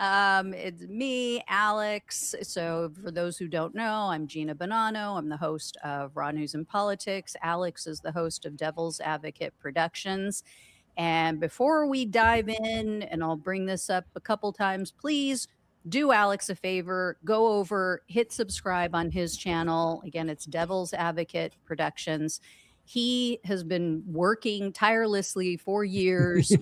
It's me, Alex. So for those who don't know, I'm Gina Bonanno. I'm the host of Raw News and Politics. Alex is the host of Devil's Advocate Productions. And before we dive in, and I'll bring this up a couple times, please do Alex a favor, go over, hit subscribe on his channel. Again, it's Devil's Advocate Productions. He has been working tirelessly for years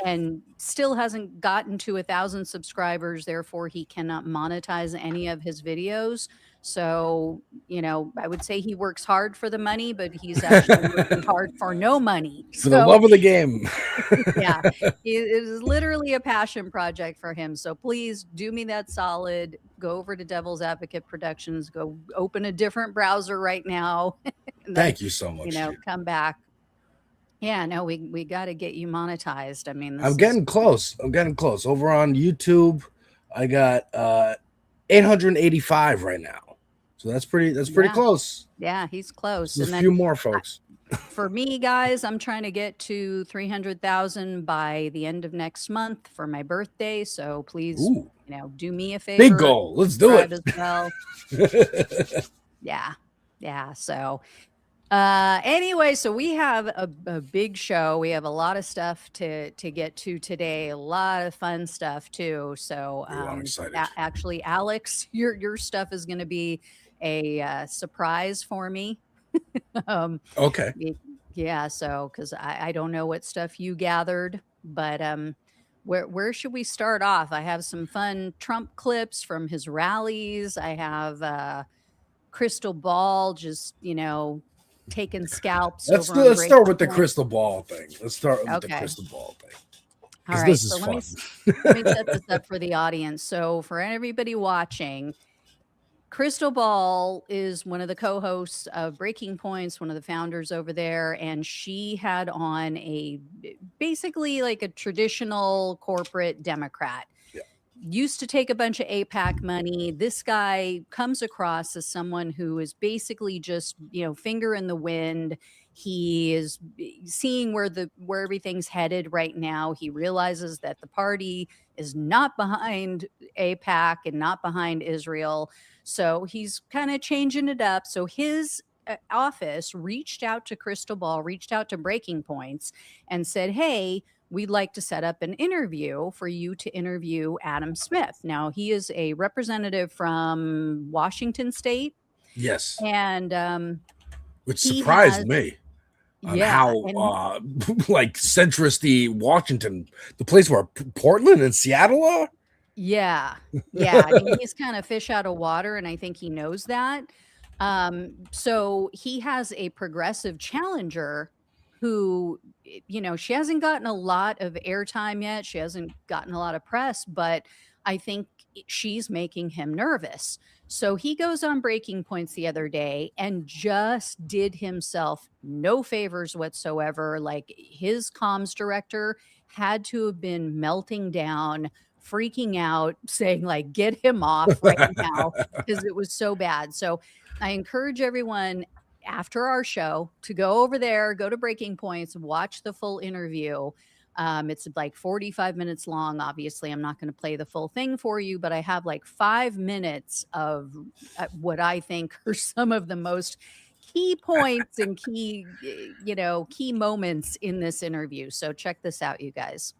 and still hasn't gotten to 1,000 subscribers. Therefore, he cannot monetize any of his videos. So, I would say he works hard for the money, but he's actually working hard for no money. For the love of the game. Yeah, it is literally a passion project for him. So please do me that solid. Go over to Devil's Advocate Productions. Go open a different browser right now. Then, Thank you so much. Come back. Yeah, no, we got to get you monetized. I mean, I'm getting close. Over on YouTube, I got 885 right now. So that's pretty close. Yeah, he's close. There's a few more folks. For me, guys, I'm trying to get to 300,000 by the end of next month for my birthday. So please, do me a favor. Big goal. Let's do it. As well. Yeah. So anyway, so we have a big show. We have a lot of stuff to get to today. A lot of fun stuff too. So I'm excited. Actually, Alex, your stuff is going to be a surprise for me. Okay. Yeah. So, because I don't know what stuff you gathered, but where should we start off? I have some fun Trump clips from his rallies. I have crystal ball, just taking scalps. Let's start with the crystal ball thing. Let's start with the crystal ball thing. All right. So let me set this up for the audience. So for everybody watching, Crystal Ball is one of the co-hosts of Breaking Points, one of the founders over there, and she had on basically like a traditional corporate Democrat. Yeah. Used to take a bunch of AIPAC money. This guy comes across as someone who is basically just, finger in the wind. He is seeing where everything's headed right now. He realizes that the party is not behind AIPAC and not behind Israel. So he's kind of changing it up. So his office reached out to Crystal Ball, reached out to Breaking Points and said, hey, we'd like to set up an interview for you to interview Adam Smith. Now, he is a representative from Washington State. Yes. And which surprised me on how like centrist-y Washington, the place where Portland and Seattle are. Yeah. I mean, he's kind of fish out of water, and I think he knows that. So he has a progressive challenger who, she hasn't gotten a lot of airtime yet. She hasn't gotten a lot of press, but I think she's making him nervous. So he goes on Breaking Points the other day and just did himself no favors whatsoever. Like, his comms director had to have been melting down, freaking out, saying like, get him off right now, because it was so bad. So I encourage everyone after our show to go over there, go to Breaking Points, watch the full interview. It's like 45 minutes long. Obviously, I'm not going to play the full thing for you, but I have like 5 minutes of what I think are some of the most key points and key moments in this interview. So check this out, you guys.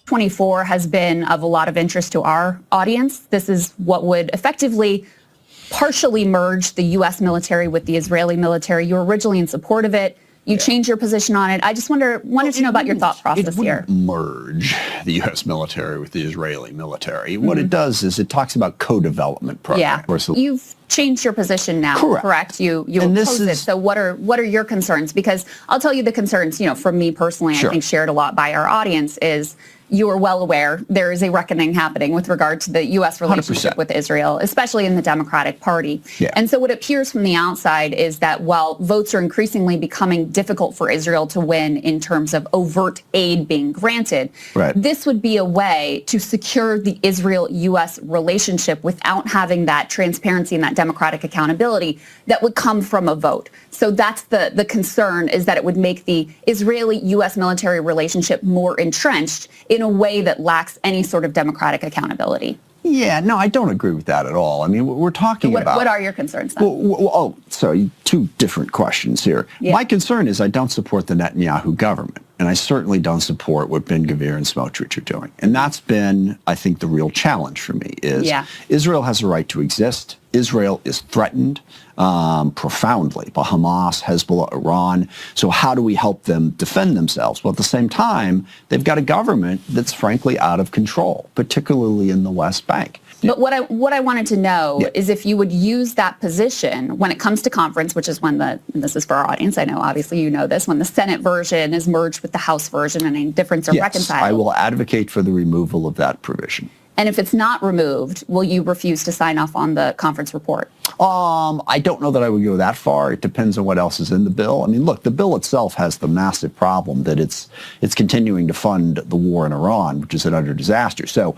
24 has been of a lot of interest to our audience. This is what would effectively partially merge the U.S. military with the Israeli military. You were originally in support of it. You changed your position on it. I just wanted to know about your thought process here. It wouldn't merge the U.S. military with the Israeli military. Mm-hmm. What it does is it talks about co-development programs. Yeah. You've changed your position now, correct? You oppose it. So what are your concerns? Because I'll tell you the concerns, from me personally, I think shared a lot by our audience, is you are well aware there is a reckoning happening with regard to the U.S. relationship 100%. with Israel, especially in the Democratic Party. Yeah. And so what appears from the outside is that while votes are increasingly becoming difficult for Israel to win in terms of overt aid being granted, this would be a way to secure the Israel-U.S. relationship without having that transparency and that democratic accountability that would come from a vote. So that's the concern, is that it would make the Israeli-U.S. military relationship more entrenched if in a way that lacks any sort of democratic accountability. Yeah, no, I don't agree with that at all. I mean, we're talking about... What are your concerns then? Oh, sorry, two different questions here. Yeah. My concern is I don't support the Netanyahu government, and I certainly don't support what Ben-Gvir and Smotrich are doing. And that's been, I think, the real challenge for me is Israel has a right to exist. Israel is threatened profoundly by Hamas, Hezbollah, Iran. So how do we help them defend themselves? Well, at the same time, they've got a government that's frankly out of control, particularly in the West Bank. But what I wanted to know is if you would use that position when it comes to conference, which is when and this is for our audience, I know obviously you know this, when the Senate version is merged with the House version and any difference are reconciled. I will advocate for the removal of that provision. And if it's not removed, will you refuse to sign off on the conference report? I don't know that I would go that far. It depends on what else is in the bill. I mean, look, the bill itself has the massive problem that it's continuing to fund the war in Iran, which is an utter disaster. So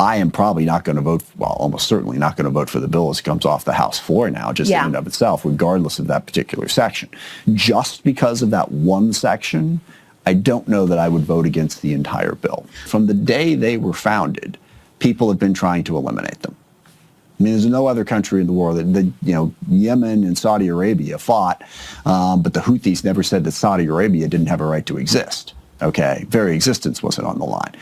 I am probably not going to vote, well, almost certainly not going to vote for the bill as it comes off the House floor now, just in and of itself, regardless of that particular section. Just because of that one section, I don't know that I would vote against the entire bill. From the day they were founded, people have been trying to eliminate them. I mean, there's no other country in the world that Yemen and Saudi Arabia fought, but the Houthis never said that Saudi Arabia didn't have a right to exist. Okay, very existence wasn't on the line.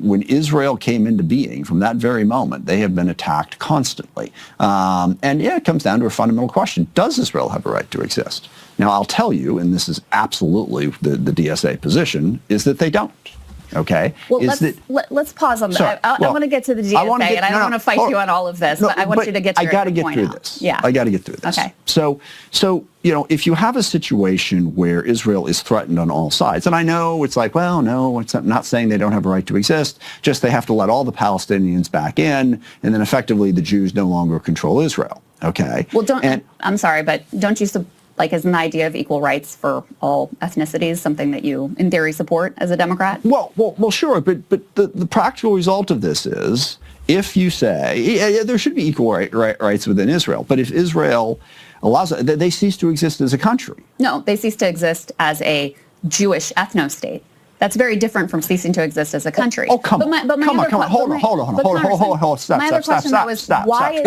When Israel came into being, from that very moment, they have been attacked constantly. It comes down to a fundamental question. Does Israel have a right to exist? Now, I'll tell you, and this is absolutely the DSA position, is that they don't. Okay. Well, let's pause on that. I want to get to the DSA, and I don't want to fight you on all of this, but I want you to get to your point. I got to get through this. Yeah. I got to get through this. Okay. So if you have a situation where Israel is threatened on all sides, and I know it's like, well, no, it's not saying they don't have a right to exist, just they have to let all the Palestinians back in, and then effectively the Jews no longer control Israel. Okay. Well, I'm sorry, but don't you isn't the idea of equal rights for all ethnicities something that you, in theory, support as a Democrat? Well, sure, but the practical result of this is if you say there should be equal rights within Israel, but if Israel allows it, they cease to exist as a country. No, they cease to exist as a Jewish ethno-state. That's very different from ceasing to exist as a country. Oh, come on. Hold on. Stop. My other question was, why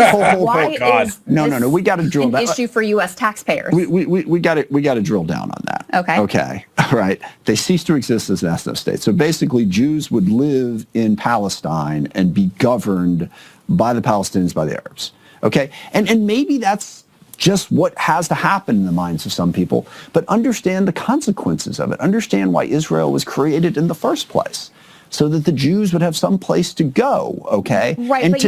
is no, we got to drill down. An issue for U.S. taxpayers? We got to drill down on that. Okay. All right. They cease to exist as an ethno state. So basically, Jews would live in Palestine and be governed by the Palestinians, by the Arabs. Okay. And maybe that's just what has to happen in the minds of some people, but understand the consequences of it. Understand why Israel was created in the first place, so that the Jews would have some place to go, okay? Right, and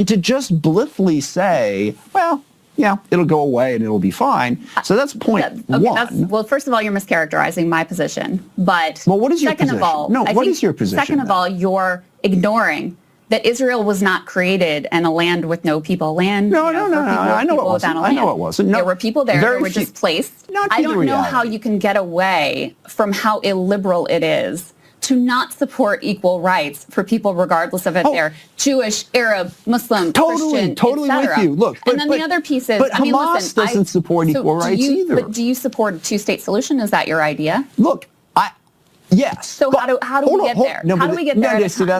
to just blithely say, well, yeah, it'll go away and it'll be fine. So that's point one. Well, first of all, you're mischaracterizing my position, but what is your position? Second of all, what is your position? Second of all, you're ignoring that Israel was not created and a land with no people. No. I know it wasn't. There were people there that were displaced. I don't know how you can get away from how illiberal it is to not support equal rights for people regardless of if they're Jewish, Arab, Muslim, Christian, totally with you. Look, and then the other piece is, but Hamas doesn't support equal rights either. But do you support a two-state solution? Is that your idea? Look, yes. So how do we get there? How do we get there? Stop.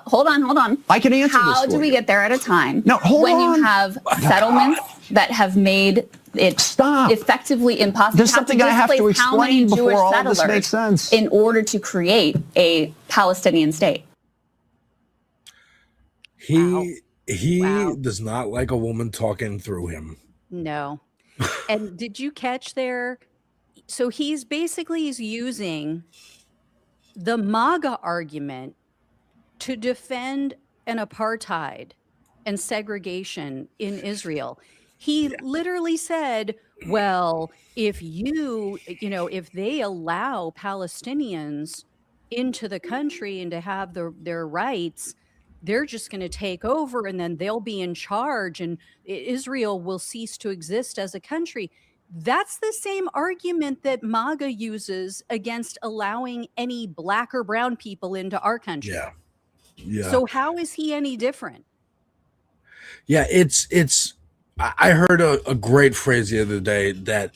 Hold on. I can answer this. How do we get there at a time when you have settlements that have made it effectively impossible? There's something I have to explain before all of this makes sense. In order to create a Palestinian state. He does not like a woman talking through him. No. And did you catch there? So he's using the MAGA argument to defend an apartheid and segregation in Israel. He literally said, well, if they allow Palestinians into the country and to have their rights, they're just going to take over and then they'll be in charge and Israel will cease to exist as a country. That's the same argument that MAGA uses against allowing any black or brown people into our country. Yeah. So how is he any different? Yeah, I heard a great phrase the other day that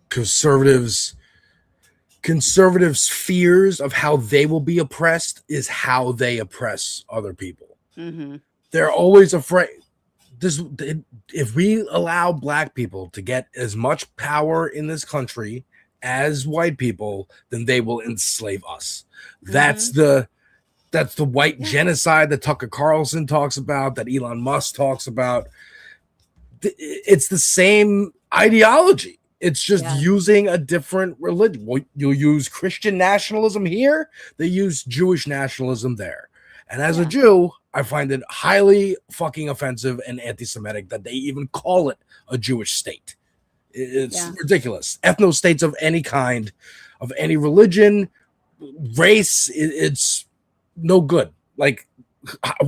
conservatives conservatives' fears of how they will be oppressed is how they oppress other people. Mm-hmm. They're always afraid. If we allow black people to get as much power in this country as white people, then they will enslave us. That's the white genocide that Tucker Carlson talks about, that Elon Musk talks about. It's the same ideology. It's just using a different religion. Well, you'll use Christian nationalism here, they use Jewish nationalism there. And as a Jew, I find it highly fucking offensive and anti-Semitic that they even call it a Jewish state. It's ridiculous. Ethno-states of any kind, of any religion, race, it's no good. Like,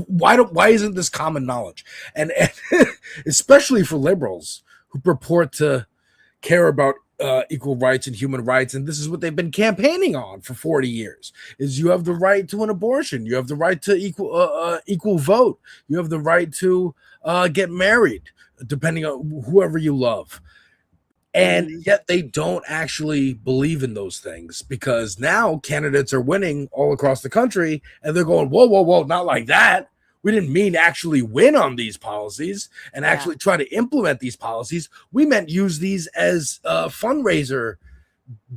why isn't this common knowledge? And especially for liberals who purport to care about equal rights and human rights, and this is what they've been campaigning on for 40 years, is you have the right to an abortion, you have the right to equal vote, you have the right to get married, depending on whoever you love. And yet they don't actually believe in those things, because now candidates are winning all across the country and they're going, whoa, not like that. We didn't mean actually win on these policies and actually try to implement these policies. We meant use these as fundraiser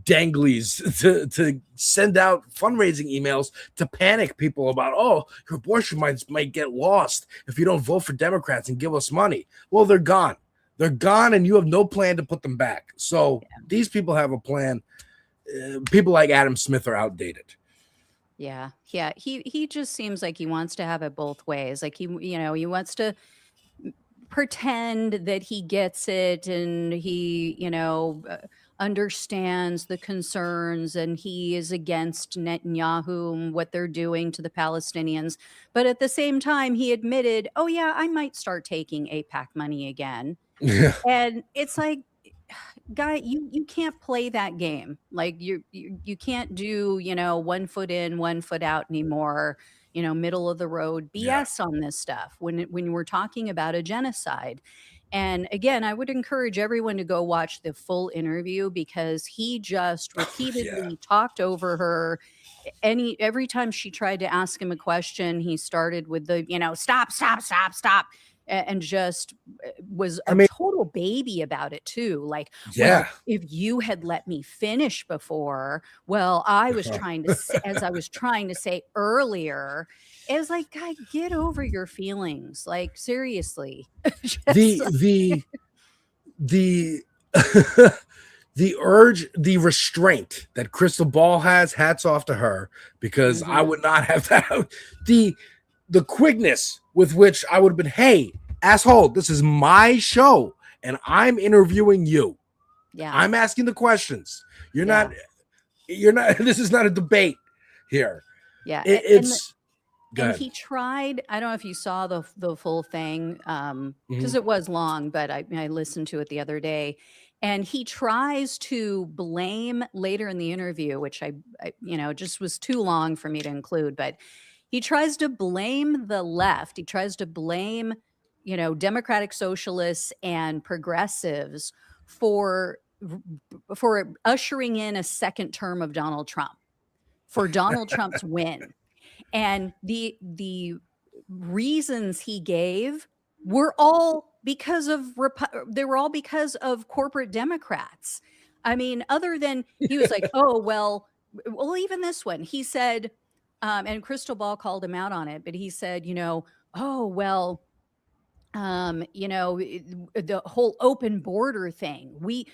danglies to send out fundraising emails to panic people about, oh, your abortion might get lost if you don't vote for Democrats and give us money. Well, they're gone. They're gone, and you have no plan to put them back. So these people have a plan. People like Adam Smith are outdated. Yeah. He just seems like he wants to have it both ways. Like he wants to pretend that he gets it and he, understands the concerns and he is against Netanyahu and what they're doing to the Palestinians. But at the same time, he admitted, oh yeah, I might start taking AIPAC money again. Yeah. And it's like, guy, you can't play that game. Like you can't do, 1 foot in, 1 foot out anymore, middle of the road BS on this stuff when we're talking about a genocide. And again, I would encourage everyone to go watch the full interview, because he just repeatedly talked over her. Every time she tried to ask him a question, he started with the, stop, and just was a total baby about it too. Like, well, if you had let me finish before, well, I was trying to say, as I was trying to say earlier, it was like, God, get over your feelings. Like, seriously. The urge, the restraint that Crystal Ball has, hats off to her, because I would not have that. The quickness with which I would have been, hey, asshole, this is my show and I'm interviewing you. Yeah. I'm asking the questions. You're not, this is not a debate here. Yeah. And he tried, I don't know if you saw the full thing, because it was long, but I listened to it the other day. And he tries to blame later in the interview, which I just was too long for me to include, but he tries to blame the left. He tries to blame, democratic socialists and progressives for ushering in a second term of Donald Trump, for Donald Trump's win. And the reasons he gave were all because of corporate Democrats. I mean, other than he was like, oh, well, even this one, he said, and Crystal Ball called him out on it, but he said, oh, well, the whole open border thing, we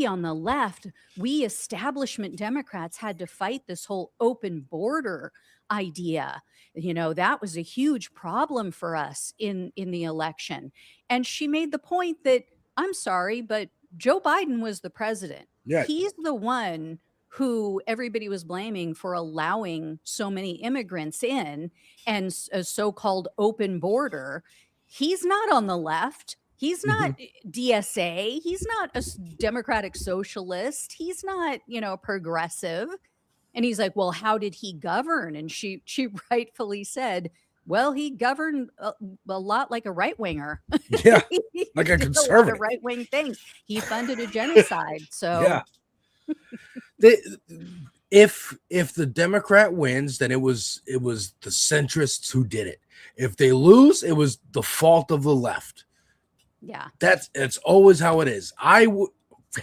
on the left, we establishment Democrats had to fight this whole open border idea. That was a huge problem for us in the election. And she made the point that, I'm sorry, but Joe Biden was the president. Yeah. He's the one who everybody was blaming for allowing so many immigrants in and a so-called open border. He's not on the left. He's not DSA. He's not a democratic socialist. He's not, progressive. And he's like, well, how did he govern? And she rightfully said, well, he governed a lot like a right winger. Yeah, like a conservative. Right wing things. He funded a genocide. So yeah. they, if the Democrat wins, then it was the centrists who did it. If they lose, it was the fault of the left. Yeah, it's always how it is.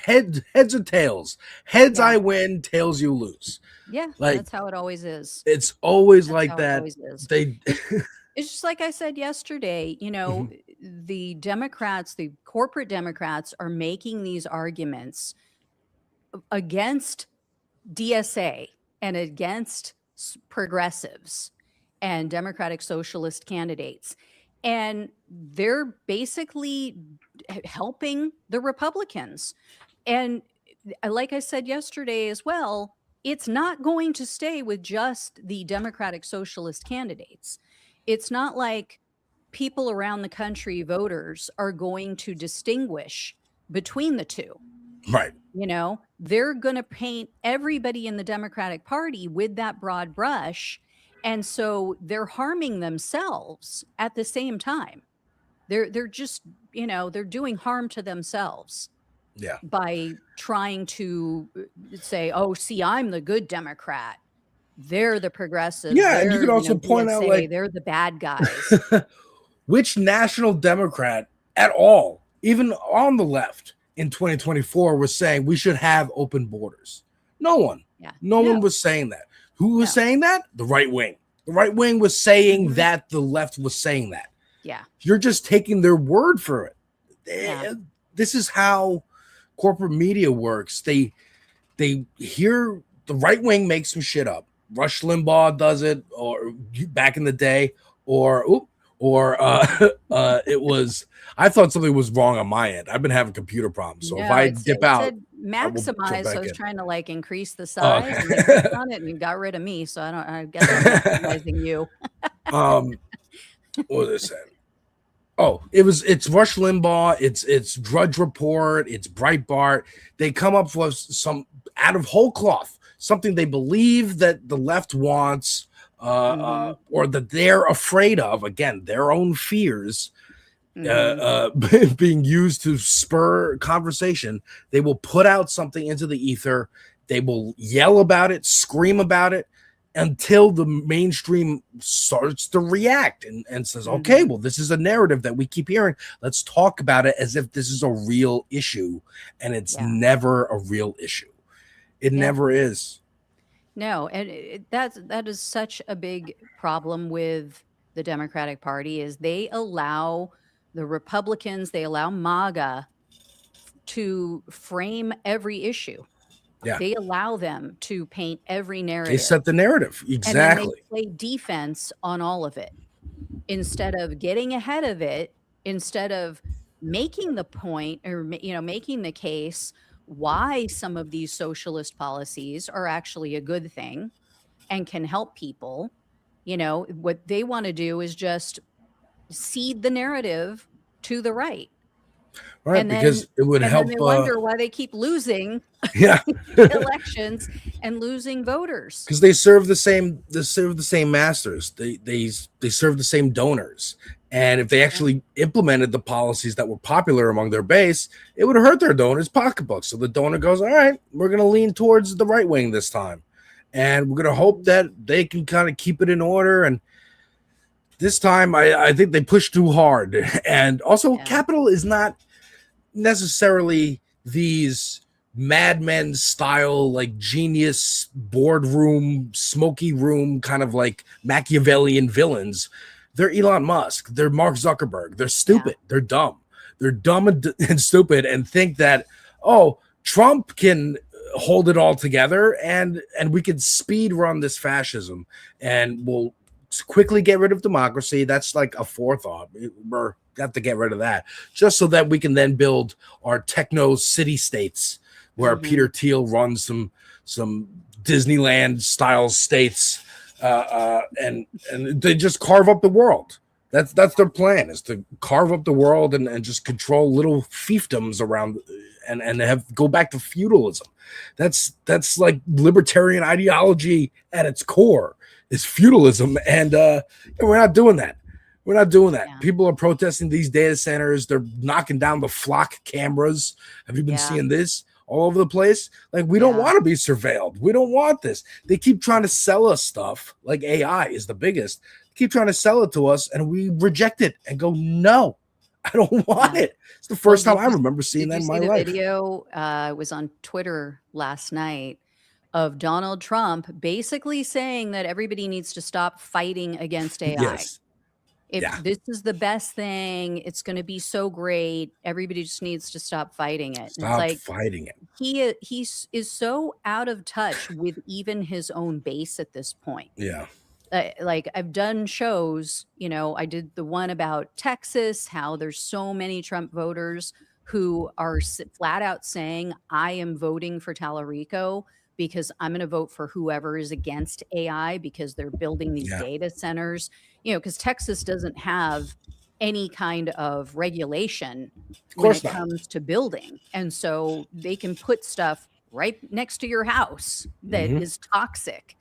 Heads or tails. Heads yeah. I win, tails you lose. Yeah, Like, that's how it always is. It's always That's like how it that. always is. They It's just like I said yesterday, you know, the Democrats, the corporate Democrats are making these arguments against DSA and against progressives and Democratic Socialist candidates. And they're basically helping the Republicans. And like I said yesterday as well, it's not going to stay with just the Democratic Socialist candidates. It's not like people around the country, voters, are going to distinguish between the two. right. You know, they're going to paint everybody in the Democratic Party with that broad brush. And so they're harming themselves at the same time. They're just, you know, they're doing harm to themselves. Yeah. By trying to say, oh, see, I'm the good Democrat. They're the progressives. Yeah, and you could also point out, like, they're the bad guys. Which national Democrat at all, even on the left in 2024, was saying we should have open borders? No one. Yeah. No one was saying that. Who was saying that? The right wing. The right wing was saying that. The left was saying that. Yeah. You're just taking their word for it. Yeah. This is how corporate media works. They hear the right wing make some shit up. Rush Limbaugh does it, or back in the day, or it was. I thought something was wrong on my end. I've been having computer problems, so if I dip out, said maximize. I was trying to like increase the size, Oh, okay. and I clicked on it and got rid of me. So I guess I'm maximizing you. What was I saying? Oh, it's Rush Limbaugh, it's Drudge Report, it's Breitbart. They come up with some out of whole cloth, something they believe that the left wants, or that they're afraid of. Again, their own fears being used to spur conversation. They will put out something into the ether. They will yell about it, scream about it, until the mainstream starts to react and says, okay, well, this is a narrative that we keep hearing. Let's talk about it as if this is a real issue. And it's never a real issue. It never is. No, and that is such a big problem with the Democratic Party is they allow the Republicans, they allow MAGA to frame every issue. Yeah. They allow them to paint every narrative. They set the narrative. Exactly. And then they play defense on all of it. Instead of getting ahead of it, instead of making the point or, you know, making the case why some of these socialist policies are actually a good thing and can help people, you know, what they want to do is just seed the narrative to the right. Right, and because it would help. Then they wonder why they keep losing elections and losing voters. Because they serve the same. They serve the same masters. They serve the same donors. And if they actually implemented the policies that were popular among their base, it would hurt their donors' pocketbooks. So the donor goes, all right, we're going to lean towards the right wing this time. And we're going to hope that they can kind of keep it in order. And this time, I think they pushed too hard. And also, capital is not necessarily these Mad Men style, like genius boardroom, smoky room, kind of like Machiavellian villains. They're Elon Musk. They're Mark Zuckerberg. They're stupid. They're dumb. They're dumb and stupid and think that, oh, Trump can hold it all together and we can speed run this fascism and we'll quickly get rid of democracy. That's like a forethought. We're got to get rid of that just so that we can then build our techno city states where Peter Thiel runs some Disneyland style states. And they just carve up the world. That's their plan, is to carve up the world and just control little fiefdoms around and have go back to feudalism. That's like libertarian ideology at its core is feudalism, and we're not doing that. We're not doing that. People are protesting these data centers. They're knocking down the flock cameras. Have you been seeing this? all over the place. Like, we don't want to be surveilled. We don't want this. They keep trying to sell us stuff. Like, AI is the biggest. They keep trying to sell it to us, and we reject it and go, no, I don't want it. It's the first time I remember seeing that in my life. Video was on Twitter last night of Donald Trump basically saying that everybody needs to stop fighting against AI. Yes. If this is the best thing, it's going to be so great. Everybody just needs to stop fighting it. Stop fighting it. He is so out of touch with even his own base at this point. Yeah. Like, I've done shows, I did the one about Texas, how there's so many Trump voters who are flat out saying, I am voting for Tallarico because I'm going to vote for whoever is against AI because they're building these data centers, because Texas doesn't have any kind of regulation when it comes to building. And so they can put stuff right next to your house that is toxic.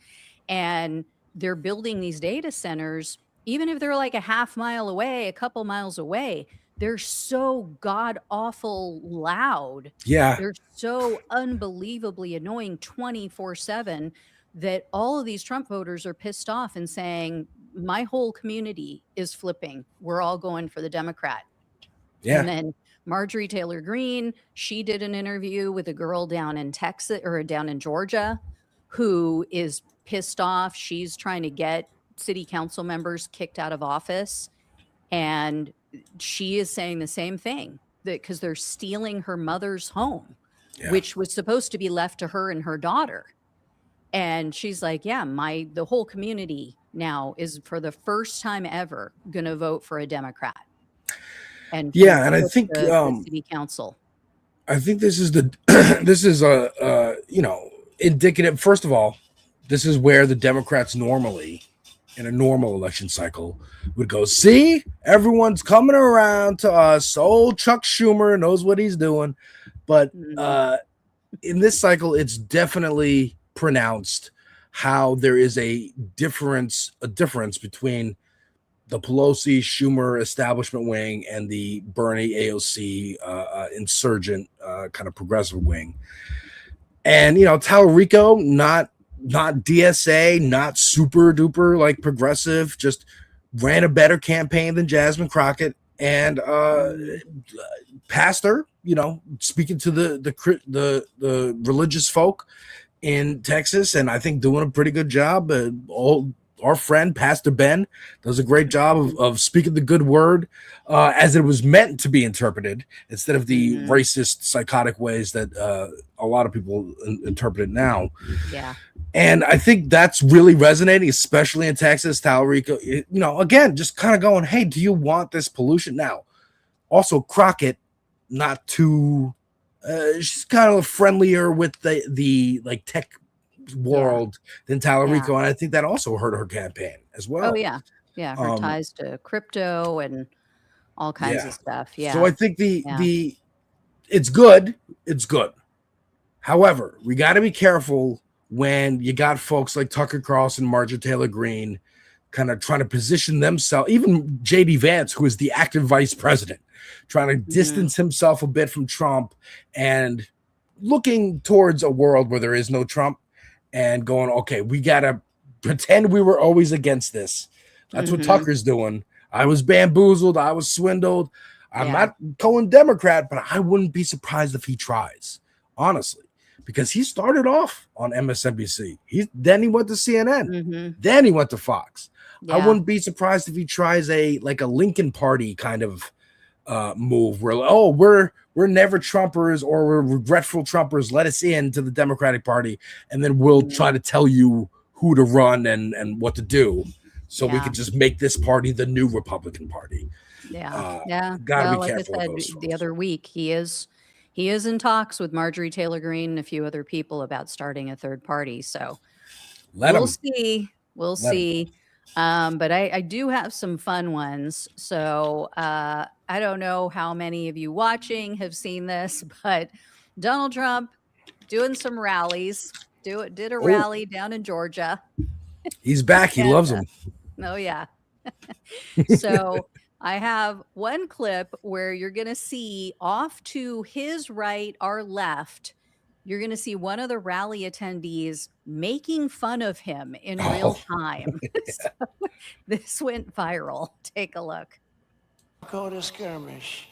And they're building these data centers, even if they're like a half mile away, a couple miles away. They're so god awful loud. Yeah. They're so unbelievably annoying 24/7 that all of these Trump voters are pissed off and saying, my whole community is flipping. We're all going for the Democrat. Yeah. And then Marjorie Taylor Greene, she did an interview with a girl down in Texas or down in Georgia who is pissed off. She's trying to get city council members kicked out of office. And she is saying the same thing, that because they're stealing her mother's home, which was supposed to be left to her and her daughter. And she's like, the whole community now is for the first time ever going to vote for a Democrat. And and I think the city council. I think this is this is indicative. First of all, this is where the Democrats normally, in a normal election cycle, would go, see, everyone's coming around to us. Old Chuck Schumer knows what he's doing. But in this cycle, it's definitely pronounced how there is a difference between the Pelosi Schumer establishment wing and the Bernie AOC insurgent kind of progressive wing. And, Tallarico, not DSA, not super duper like progressive, just ran a better campaign than Jasmine Crockett and pastor, speaking to the religious folk in Texas, and I think doing a pretty good job. Our friend Pastor Ben does a great job of speaking the good word as it was meant to be interpreted, instead of the racist, psychotic ways that a lot of people interpret it now. Yeah. And I think that's really resonating, especially in Texas. Tallarico, again, just kind of going, hey, do you want this pollution? Now, also Crockett, not too, she's kind of friendlier with the like tech world than Tallarico, and I think that also hurt her campaign as well. Oh yeah, her ties to crypto and all kinds of stuff. Yeah. So I think the it's good. However, we got to be careful when you got folks like Tucker Carlson, Marjorie Taylor Greene, kind of trying to position themselves. Even JD Vance, who is the active vice president, trying to distance himself a bit from Trump and looking towards a world where there is no Trump. And going, okay, we got to pretend we were always against this. That's what Tucker's doing. I was bamboozled. I was swindled. I'm not going Democrat, but I wouldn't be surprised if he tries, honestly, because he started off on MSNBC. Then he went to CNN. Then he went to Fox. I wouldn't be surprised if he tries a Lincoln Party kind of move where, we're never Trumpers, or we're regretful Trumpers. Let us into the Democratic Party, and then we'll try to tell you who to run and what to do, so we can just make this party the new Republican Party. Gotta be careful. Like I said the other week, he is in talks with Marjorie Taylor Greene and a few other people about starting a third party. So we'll see. But I do have some fun ones. So I don't know how many of you watching have seen this, but Donald Trump doing some rallies, did a rally down in Georgia. He's back. He loves them. Oh, yeah. So I have one clip where you're going to see off to his right, our left, you're going to see one of the rally attendees making fun of him in real time. So, this went viral. Take a look. Go to skirmish.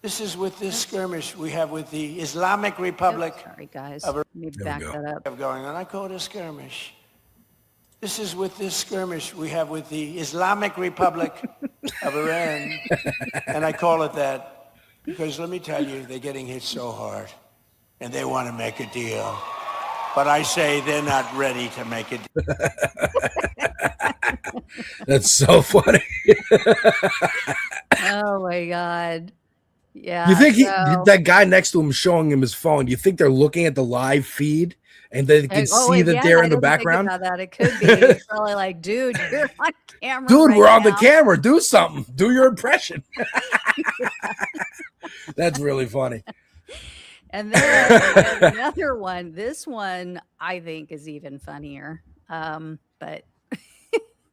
This is with this skirmish we have with the Islamic Republic. Sorry, guys. Let me back that up. Going on. I call it a skirmish. This is with this skirmish we have with the Islamic Republic of Iran. And I call it that because let me tell you, they're getting hit so hard and they want to make a deal. But I say they're not ready to make a deal. That's so funny. Oh my God. Yeah. You think that guy next to him is showing him his phone? Do you think they're looking at the live feed and they can see that they're in the background? Think about that. It could be. It's probably like, dude, you're on camera. Dude, right we're on now. the camera. Do something. Do your impression. That's really funny. And then another one. This one I think is even funnier. But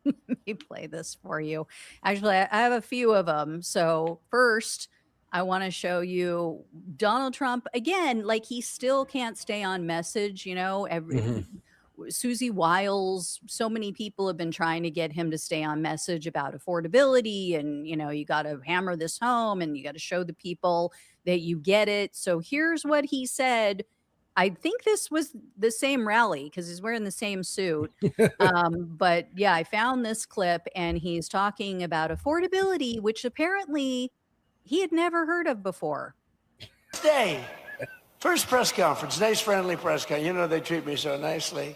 let me play this for you. Actually, I have a few of them. So first, I want to show you Donald Trump again. Like he still can't stay on message. You know, Susie Wiles. So many people have been trying to get him to stay on message about affordability, and you know, you got to hammer this home, and you got to show the people that you get it. So here's what he said. I think this was the same rally because he's wearing the same suit. But yeah, I found this clip and he's talking about affordability, which apparently he had never heard of before. Day, first press conference, nice friendly press conference. You know, they treat me so nicely.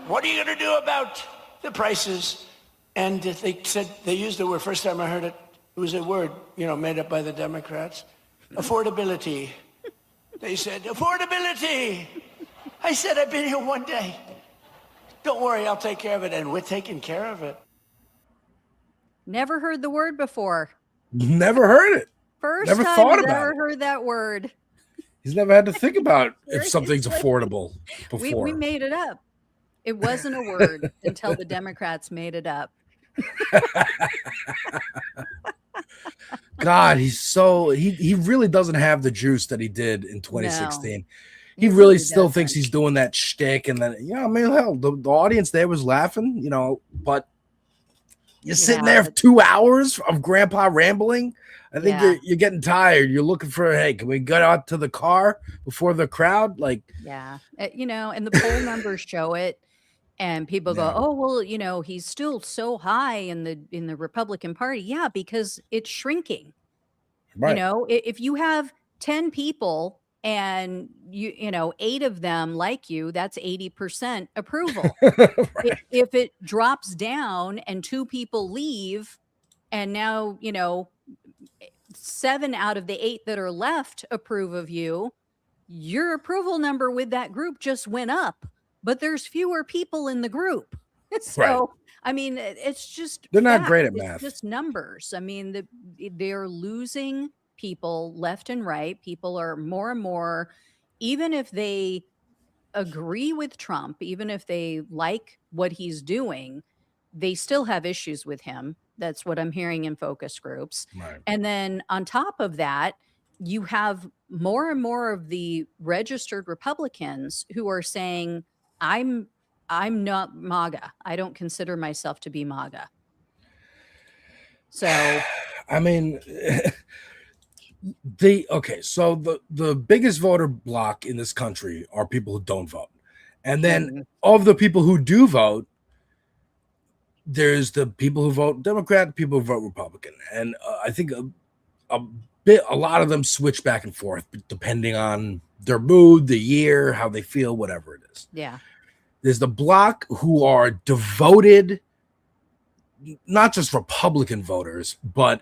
What are you going to do about the prices? And they said, they used the word, first time I heard it, it was a word, you know, made up by the Democrats. Affordability. They said, affordability. I said, I've been here one day. Don't worry, I'll take care of it. And we're taking care of it. Never heard the word before. Never heard it. First never time thought he's about ever it. heard that word. He's never had to think about if something's affordable before. We made it up. It wasn't a word until the Democrats made it up. God, he really doesn't have the juice that he did in 2016. No, he really still thinks he's doing that shtick, and then I mean, hell, the audience there was laughing, you know, but you're sitting there for 2 hours of Grandpa rambling. I think you're getting tired. You're looking for, hey, can we get out to the car before the crowd? Like, you know, and the poll numbers show it. And people go, oh, well, you know, he's still so high in the Republican Party. Yeah, because it's shrinking. Right. You know, if you have 10 people and you know, 8 of them like you, that's 80% approval. Right. If it drops down and 2 people leave, and now, you know, 7 out of the 8 that are left approve of you, your approval number with that group just went up. But there's fewer people in the group. So, right. I mean, it's just they're not great at math. It's just numbers. I mean, they're losing people left and right. People are more and more, even if they agree with Trump, even if they like what he's doing, they still have issues with him. That's what I'm hearing in focus groups. Right. And then on top of that, you have more and more of the registered Republicans who are saying, I'm not MAGA. I don't consider myself to be MAGA. So, I mean, so the biggest voter block in this country are people who don't vote. And then of the people who do vote, there's the people who vote Democrat, people who vote Republican. And I think a lot of them switch back and forth depending on their mood, the year, how they feel, whatever it is. Yeah. There's the block who are devoted, not just Republican voters, but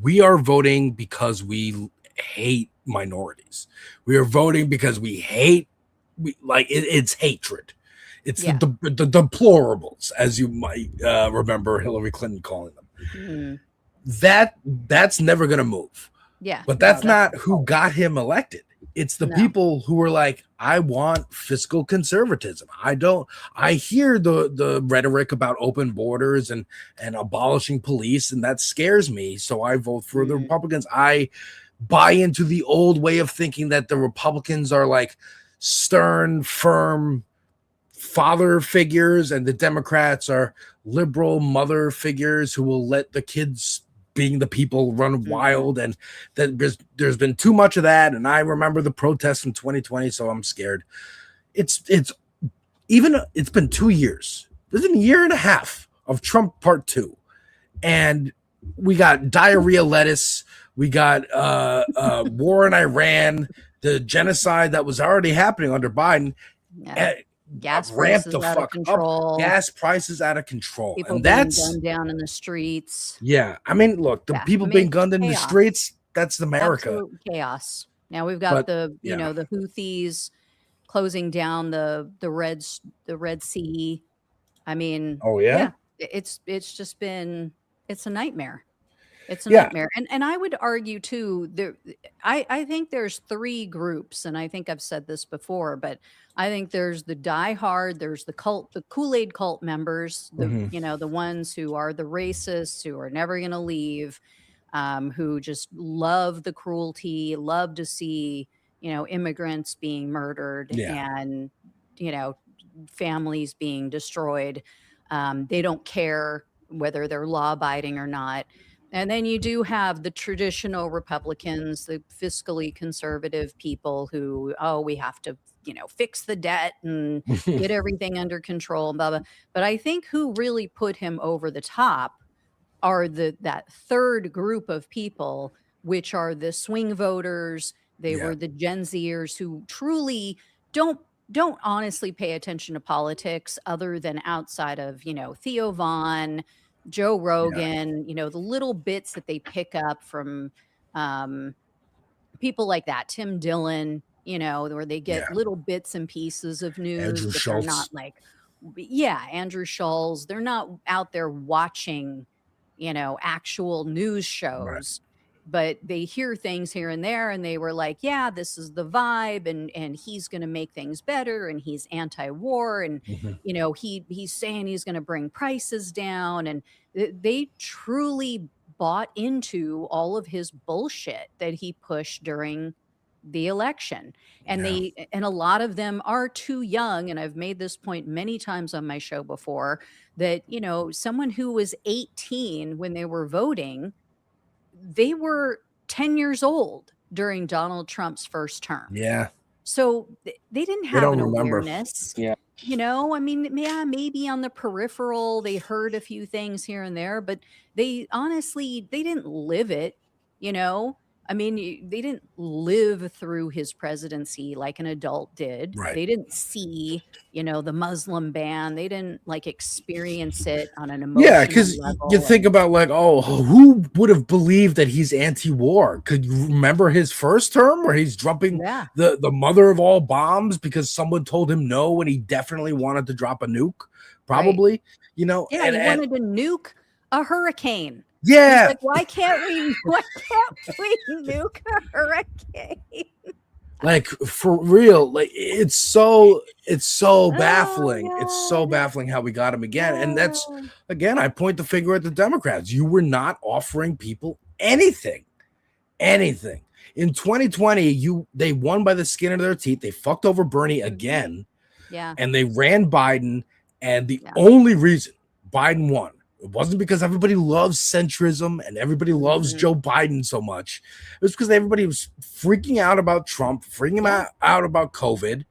we are voting because we hate minorities. We are voting because we hate, it's hatred. It's the deplorables, as you might remember Hillary Clinton calling them. That's never going to move. Yeah. But that's not who got him elected. It's the people who are like, I want fiscal conservatism. I hear the rhetoric about open borders and abolishing police, and that scares me. So I vote for the Republicans. buy into the old way of thinking that the Republicans are like stern, firm father figures and the Democrats are liberal mother figures who will let the kids being the people run wild, and that there's been too much of that. And I remember the protests in 2020, so I'm scared. It's been 2 years. There's been a year and a half of Trump Part 2, and we got diarrhea lettuce, we got war in Iran, the genocide that was already happening under Biden. Gas ramped prices the out fuck of control. up. Gas prices out of control. People and being that's gunned down in the streets. Yeah. I mean, look, the people being gunned in the streets, that's America. Absolute chaos. Now we've got the Houthis closing down the Red Sea. I mean, it's just been, it's a nightmare. It's a nightmare. And I would argue too, I think there's 3 groups, and I think I've said this before, but I think there's the diehard, there's the Kool-Aid cult members, the ones who are the racists, who are never going to leave, who just love the cruelty, love to see, immigrants being murdered and, families being destroyed. They don't care whether they're law abiding or not. And then you do have the traditional Republicans, the fiscally conservative people who, we have to, fix the debt and get everything under control, blah, blah. But I think who really put him over the top are that third group of people, which are the swing voters. They were the Gen Zers who truly don't honestly pay attention to politics other than outside of, Theo Vaughn, Joe Rogan, the little bits that they pick up from people like that, Tim Dillon, where they get little bits and pieces of news. Andrew but Schultz. They're not like, Andrew Schultz. They're not out there watching, actual news shows. Right. But they hear things here and there, and they were like, this is the vibe, and he's going to make things better, and he's anti-war, and he's saying he's going to bring prices down, and they truly bought into all of his bullshit that he pushed during the election. And a lot of them are too young, and I've made this point many times on my show before, that someone who was 18 when they were voting, they were 10 years old during Donald Trump's first term. Yeah. So they didn't have an awareness. Yeah. I mean, maybe on the peripheral, they heard a few things here and there, but they didn't live it, I mean, they didn't live through his presidency like an adult did. Right. They didn't see, the Muslim ban. They didn't experience it on an emotional level. Yeah, because you think about who would have believed that he's anti-war? Could you remember his first term where he's dropping the mother of all bombs because someone told him no, and he definitely wanted to drop a nuke? Probably, right. He wanted to nuke a hurricane. Yeah. Like, why can't we nuke a hurricane? Like, for real, it's so baffling. God. It's so baffling how we got him again. And that's, again, I point the finger at the Democrats. You were not offering people anything. In 2020, they won by the skin of their teeth. They fucked over Bernie again. Yeah. And they ran Biden. And the only reason Biden won, it wasn't because everybody loves centrism and everybody loves Joe Biden so much. It was because everybody was freaking out about Trump, freaking out about COVID.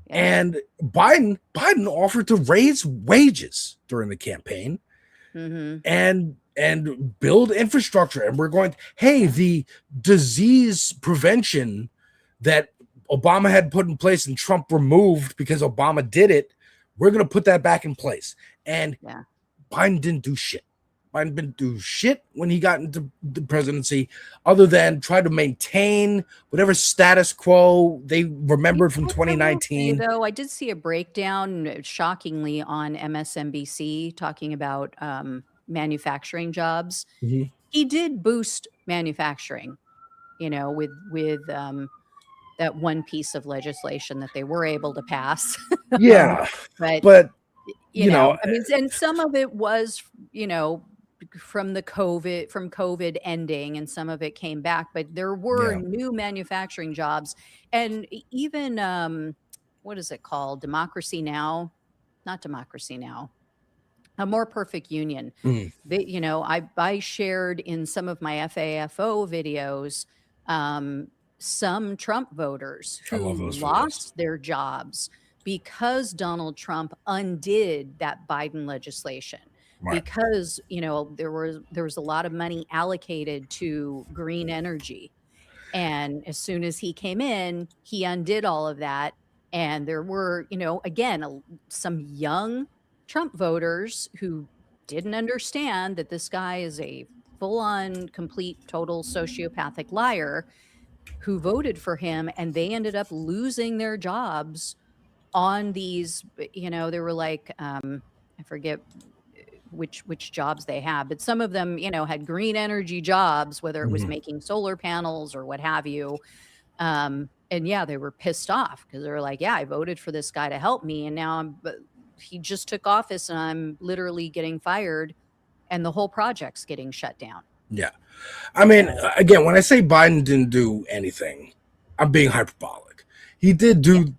Yeah. And Biden offered to raise wages during the campaign and build infrastructure. And we're going, the disease prevention that Obama had put in place and Trump removed because Obama did it, we're going to put that back in place. And Biden didn't do shit. Biden didn't do shit when he got into the presidency, other than try to maintain whatever status quo they remembered from 2019. Though I did see a breakdown, shockingly, on MSNBC talking about manufacturing jobs. Mm-hmm. He did boost manufacturing, with that one piece of legislation that they were able to pass. Yeah, but. I mean, and some of it was, from COVID ending, and some of it came back, but there were new manufacturing jobs, and even what is it called? Democracy Now, not Democracy Now. A More Perfect Union. I shared in some of my FAFO videos some Trump voters who lost their jobs because Donald Trump undid that Biden legislation. Right. Because there was a lot of money allocated to green energy, and as soon as he came in, he undid all of that. And there were, again, some young Trump voters who didn't understand that this guy is a full-on, complete, total sociopathic liar, who voted for him, and they ended up losing their jobs on these. There were like, I forget which jobs they have, but some of them, had green energy jobs, whether it was making solar panels or what have you. And yeah, they were pissed off because they were like, yeah, I voted for this guy to help me, and now he just took office and I'm literally getting fired, and the whole project's getting shut down. Yeah. I mean, again, when I say Biden didn't do anything, I'm being hyperbolic. He did do,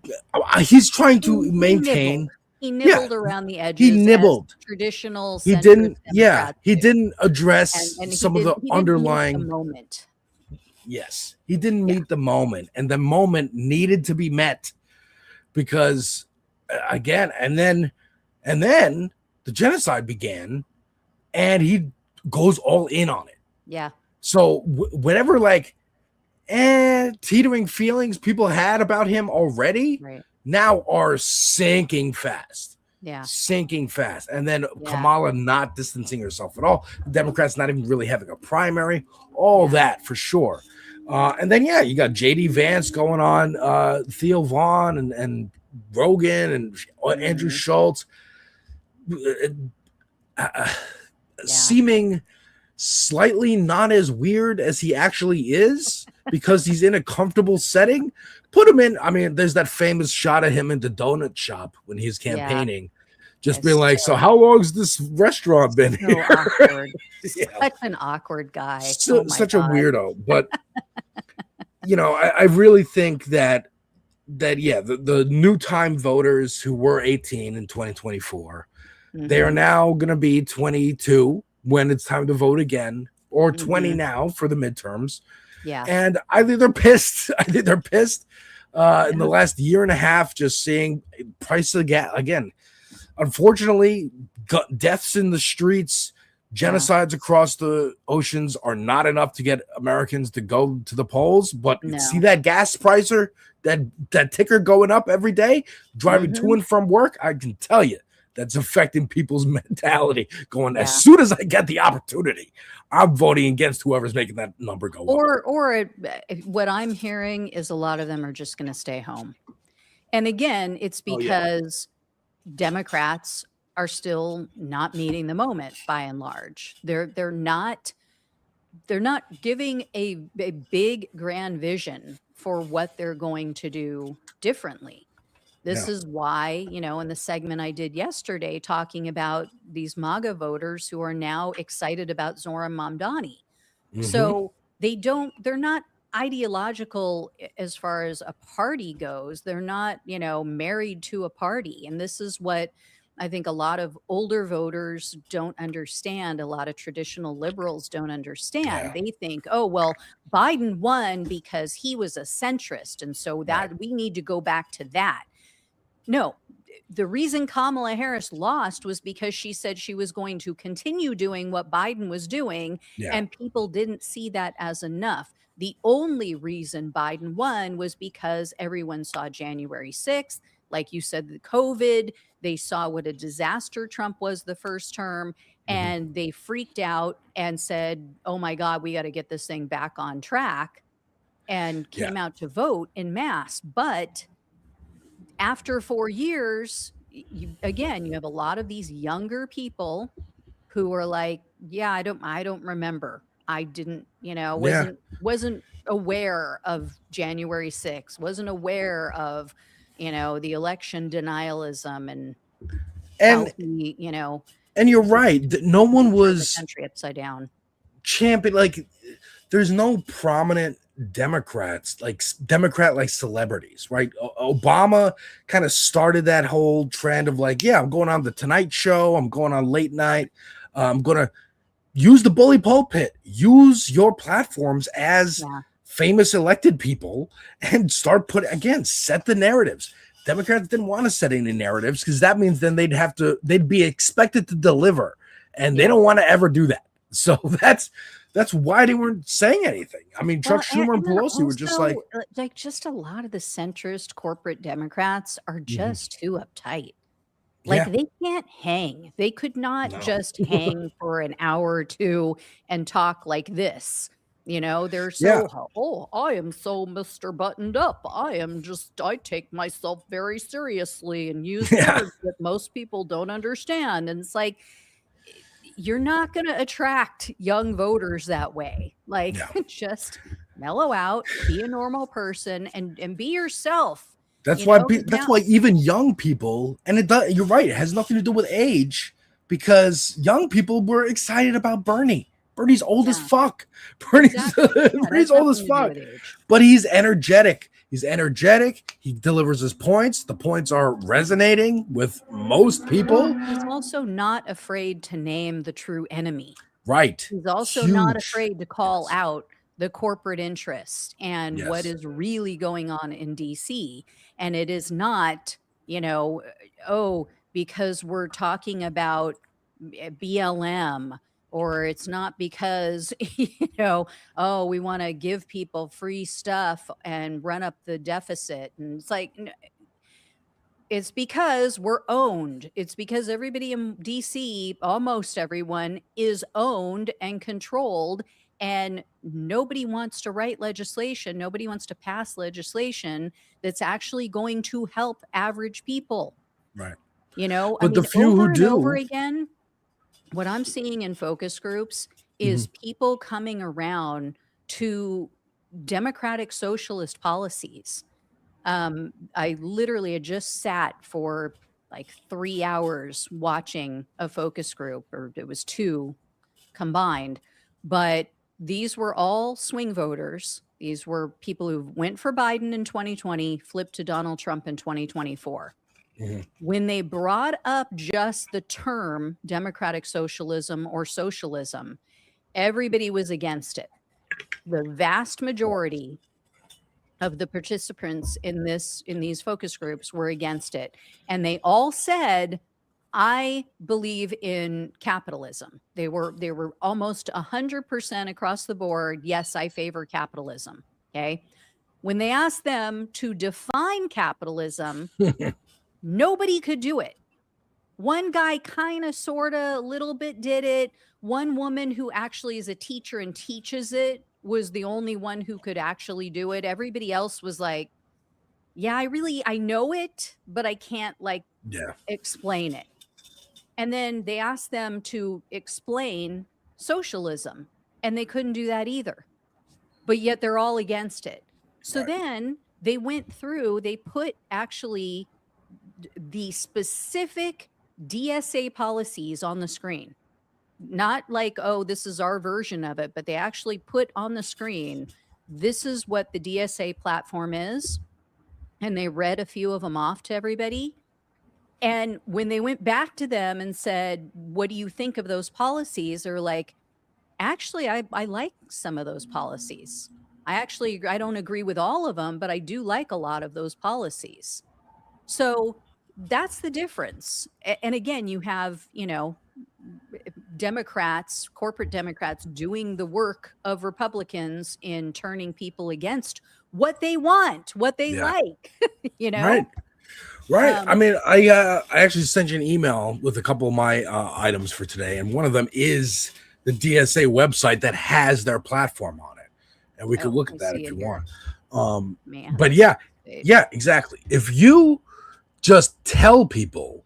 he's trying to maintain. He nibbled around the edges. He nibbled. Traditional. He didn't. Yeah. He didn't address some of the underlying. The moment. Yes, he didn't meet the moment, and the moment needed to be met, because again, and then the genocide began, and he goes all in on it. Yeah. So whatever teetering feelings people had about him already, now are sinking fast. Yeah. Sinking fast. And then Kamala not distancing herself at all. The Democrats not even really having a primary. All that for sure. And then, you got J.D. Vance going on, Theo Vaughn and Rogan and Andrew Schultz, seeming slightly not as weird as he actually is, because he's in a comfortable setting. Put him in. I mean, there's that famous shot of him in the donut shop when he's campaigning, just being like, so how long's this restaurant been here? Awkward. Such an awkward guy. Such a weirdo. But, I really think that the new time voters who were 18 in 2024, they are now going to be 22 when it's time to vote again, or 20 now for the midterms. Yeah. And I think they're pissed. In the last year and a half, just seeing price of gas again. Unfortunately, deaths in the streets, genocides across the oceans are not enough to get Americans to go to the polls. But see that gas pricer, that ticker going up every day, driving to and from work, I can tell you that's affecting people's mentality. Going, as soon as I get the opportunity, I'm voting against whoever's making that number go up. Or what I'm hearing is a lot of them are just going to stay home. And again, it's because Democrats are still not meeting the moment by and large. They're not giving a big grand vision for what they're going to do differently. This is why, in the segment I did yesterday, talking about these MAGA voters who are now excited about Zohran Mamdani. So they're not ideological as far as a party goes. They're not, married to a party. And this is what I think a lot of older voters don't understand. A lot of traditional liberals don't understand. They think, oh, well, Biden won because he was a centrist. And so that we need to go back to that. No, the reason Kamala Harris lost was because she said she was going to continue doing what Biden was doing, and people didn't see that as enough. The only reason Biden won was because everyone saw January 6th. Like you said, the COVID, they saw what a disaster Trump was the first term, and they freaked out and said, oh my God, we got to get this thing back on track, and came out to vote en masse. But after 4 years, you have a lot of these younger people who are like, I don't remember. I didn't, wasn't aware of January 6th, wasn't aware of, the election denialism and how he, And you're right. No one was the country upside down. Champion. Like, there's no prominent Democrats, like Democrat like celebrities, right? Obama kind of started that whole trend of like, yeah, I'm going on the Tonight Show, I'm going on late night, I'm gonna use the bully pulpit, use your platforms as famous elected people, and start set the narratives. Democrats didn't want to set any narratives because that means then they'd be expected to deliver, and they don't want to ever do that. So that's why they weren't saying anything. I mean, Chuck Schumer and Pelosi were just like just a lot of the centrist corporate Democrats are just too uptight. Like they can't hang. They could not just hang for an hour or two and talk like this. You know, they're so, I am so Mr. Buttoned Up. I take myself very seriously and use words that most people don't understand. And it's like, you're not going to attract young voters that way. Like, just mellow out, be a normal person, and be yourself. That's why even young people, and you're right, it has nothing to do with age, because young people were excited about Bernie. Bernie's old as fuck. Bernie's old as fuck. But he's energetic. He delivers his points. The points are resonating with most people. He's also not afraid to name the true enemy. Right. He's also not afraid to call out the corporate interest and what is really going on in DC. And it is not, because we're talking about BLM, or it's not because, we want to give people free stuff and run up the deficit. And it's like, it's because we're owned. It's because everybody in DC, almost everyone, is owned and controlled. And nobody wants to write legislation. Nobody wants to pass legislation that's actually going to help average people. Right. But the few who do. Over again, what I'm seeing in focus groups is people coming around to democratic socialist policies. I literally had just sat for like 3 hours watching a focus group, or it was 2 combined, but these were all swing voters. These were people who went for Biden in 2020, flipped to Donald Trump in 2024. When they brought up just the term democratic socialism or socialism, everybody was against it. The vast majority of the participants in these focus groups were against it. And they all said, I believe in capitalism. They were almost 100% across the board. Yes, I favor capitalism. Okay. When they asked them to define capitalism, nobody could do it. One guy kind of, sort of, a little bit did it. One woman who actually is a teacher and teaches it was the only one who could actually do it. Everybody else was like, yeah, I know it, but I can't explain it. And then they asked them to explain socialism, and they couldn't do that either. But yet they're all against it. So then they went through, they put actually the specific DSA policies on the screen. Not like, oh, this is our version of it, but they actually put on the screen, this is what the DSA platform is. And they read a few of them off to everybody. And when they went back to them and said, what do you think of those policies? They're like, actually, I like some of those policies. I don't agree with all of them, but I do like a lot of those policies. So that's the difference. And again, you have, Democrats, corporate Democrats, doing the work of Republicans in turning people against what they want, what they like, Right. I mean, I actually sent you an email with a couple of my items for today, and one of them is the DSA website that has their platform on it, and we could look at that if you want. But yeah, exactly. If you just tell people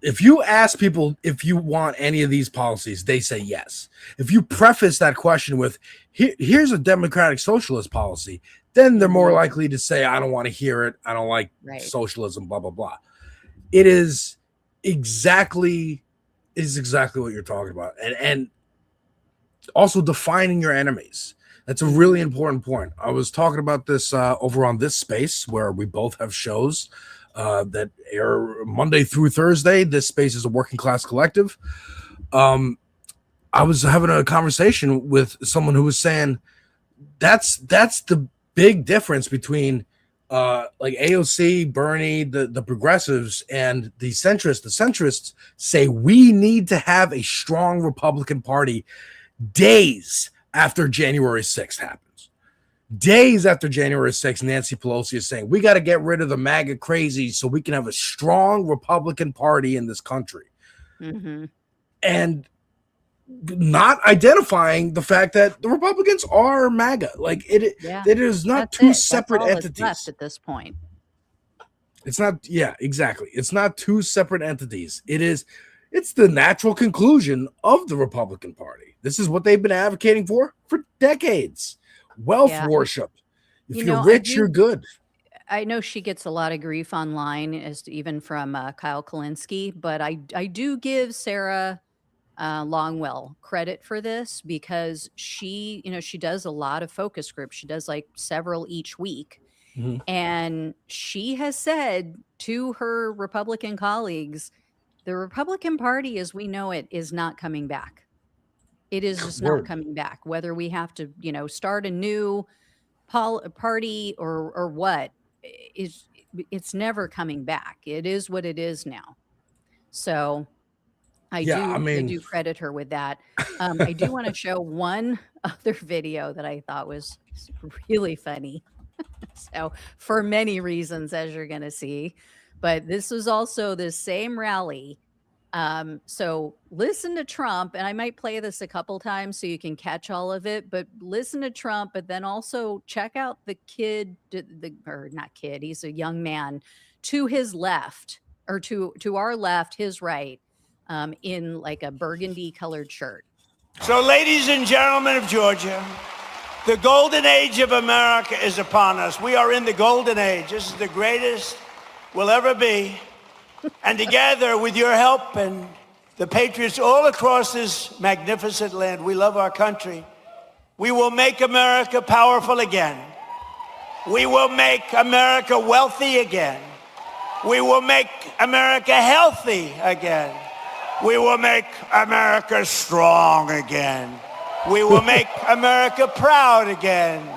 if you ask people if you want any of these policies, they say yes. If you preface that question with, here's a democratic socialist policy, then they're more likely to say, I don't want to hear it. I don't like socialism, blah, blah, blah. It is exactly is exactly what you're talking about. And also defining your enemies. That's a really important point. I was talking about this over on this space where we both have shows that air Monday through Thursday. This space is a working class collective. I was having a conversation with someone who was saying that's the big difference between like AOC, Bernie, the progressives, and the centrists. The centrists say we need to have a strong Republican Party days after January 6th happens. Days after January 6th, Nancy Pelosi is saying we got to get rid of the MAGA crazies so we can have a strong Republican Party in this country. Mm-hmm. And not identifying the fact that the Republicans are MAGA. Like it is not two separate entities left at this point. It's not, yeah, exactly. It's not two separate entities. It's the natural conclusion of the Republican Party. This is what they've been advocating for decades. Wealth worship. If you're rich, you're good. I know she gets a lot of grief online, even from Kyle Kalinske, but I do give Sarah Longwell credit for this because she does a lot of focus groups. She does like several each week. Mm-hmm. And she has said to her Republican colleagues, the Republican Party as we know it is not coming back. It is just not coming back, whether we have to, start a new party or what. It's never coming back. It is what it is now. So I do credit her with that. I do want to show one other video that I thought was really funny. So for many reasons, as you're going to see, but this was also the same rally. So listen to Trump, and I might play this a couple times so you can catch all of it, but listen to Trump, but then also check out the kid, or not kid, he's a young man to his left, or to our left, his right, in like a burgundy colored shirt. So ladies and gentlemen of Georgia, the golden age of America is upon us. We are in the golden age. This is the greatest we'll ever be. And together, with your help and the patriots all across this magnificent land, we love our country. We will make America powerful again. We will make America wealthy again. We will make America healthy again. We will make America strong again. We will make America proud again.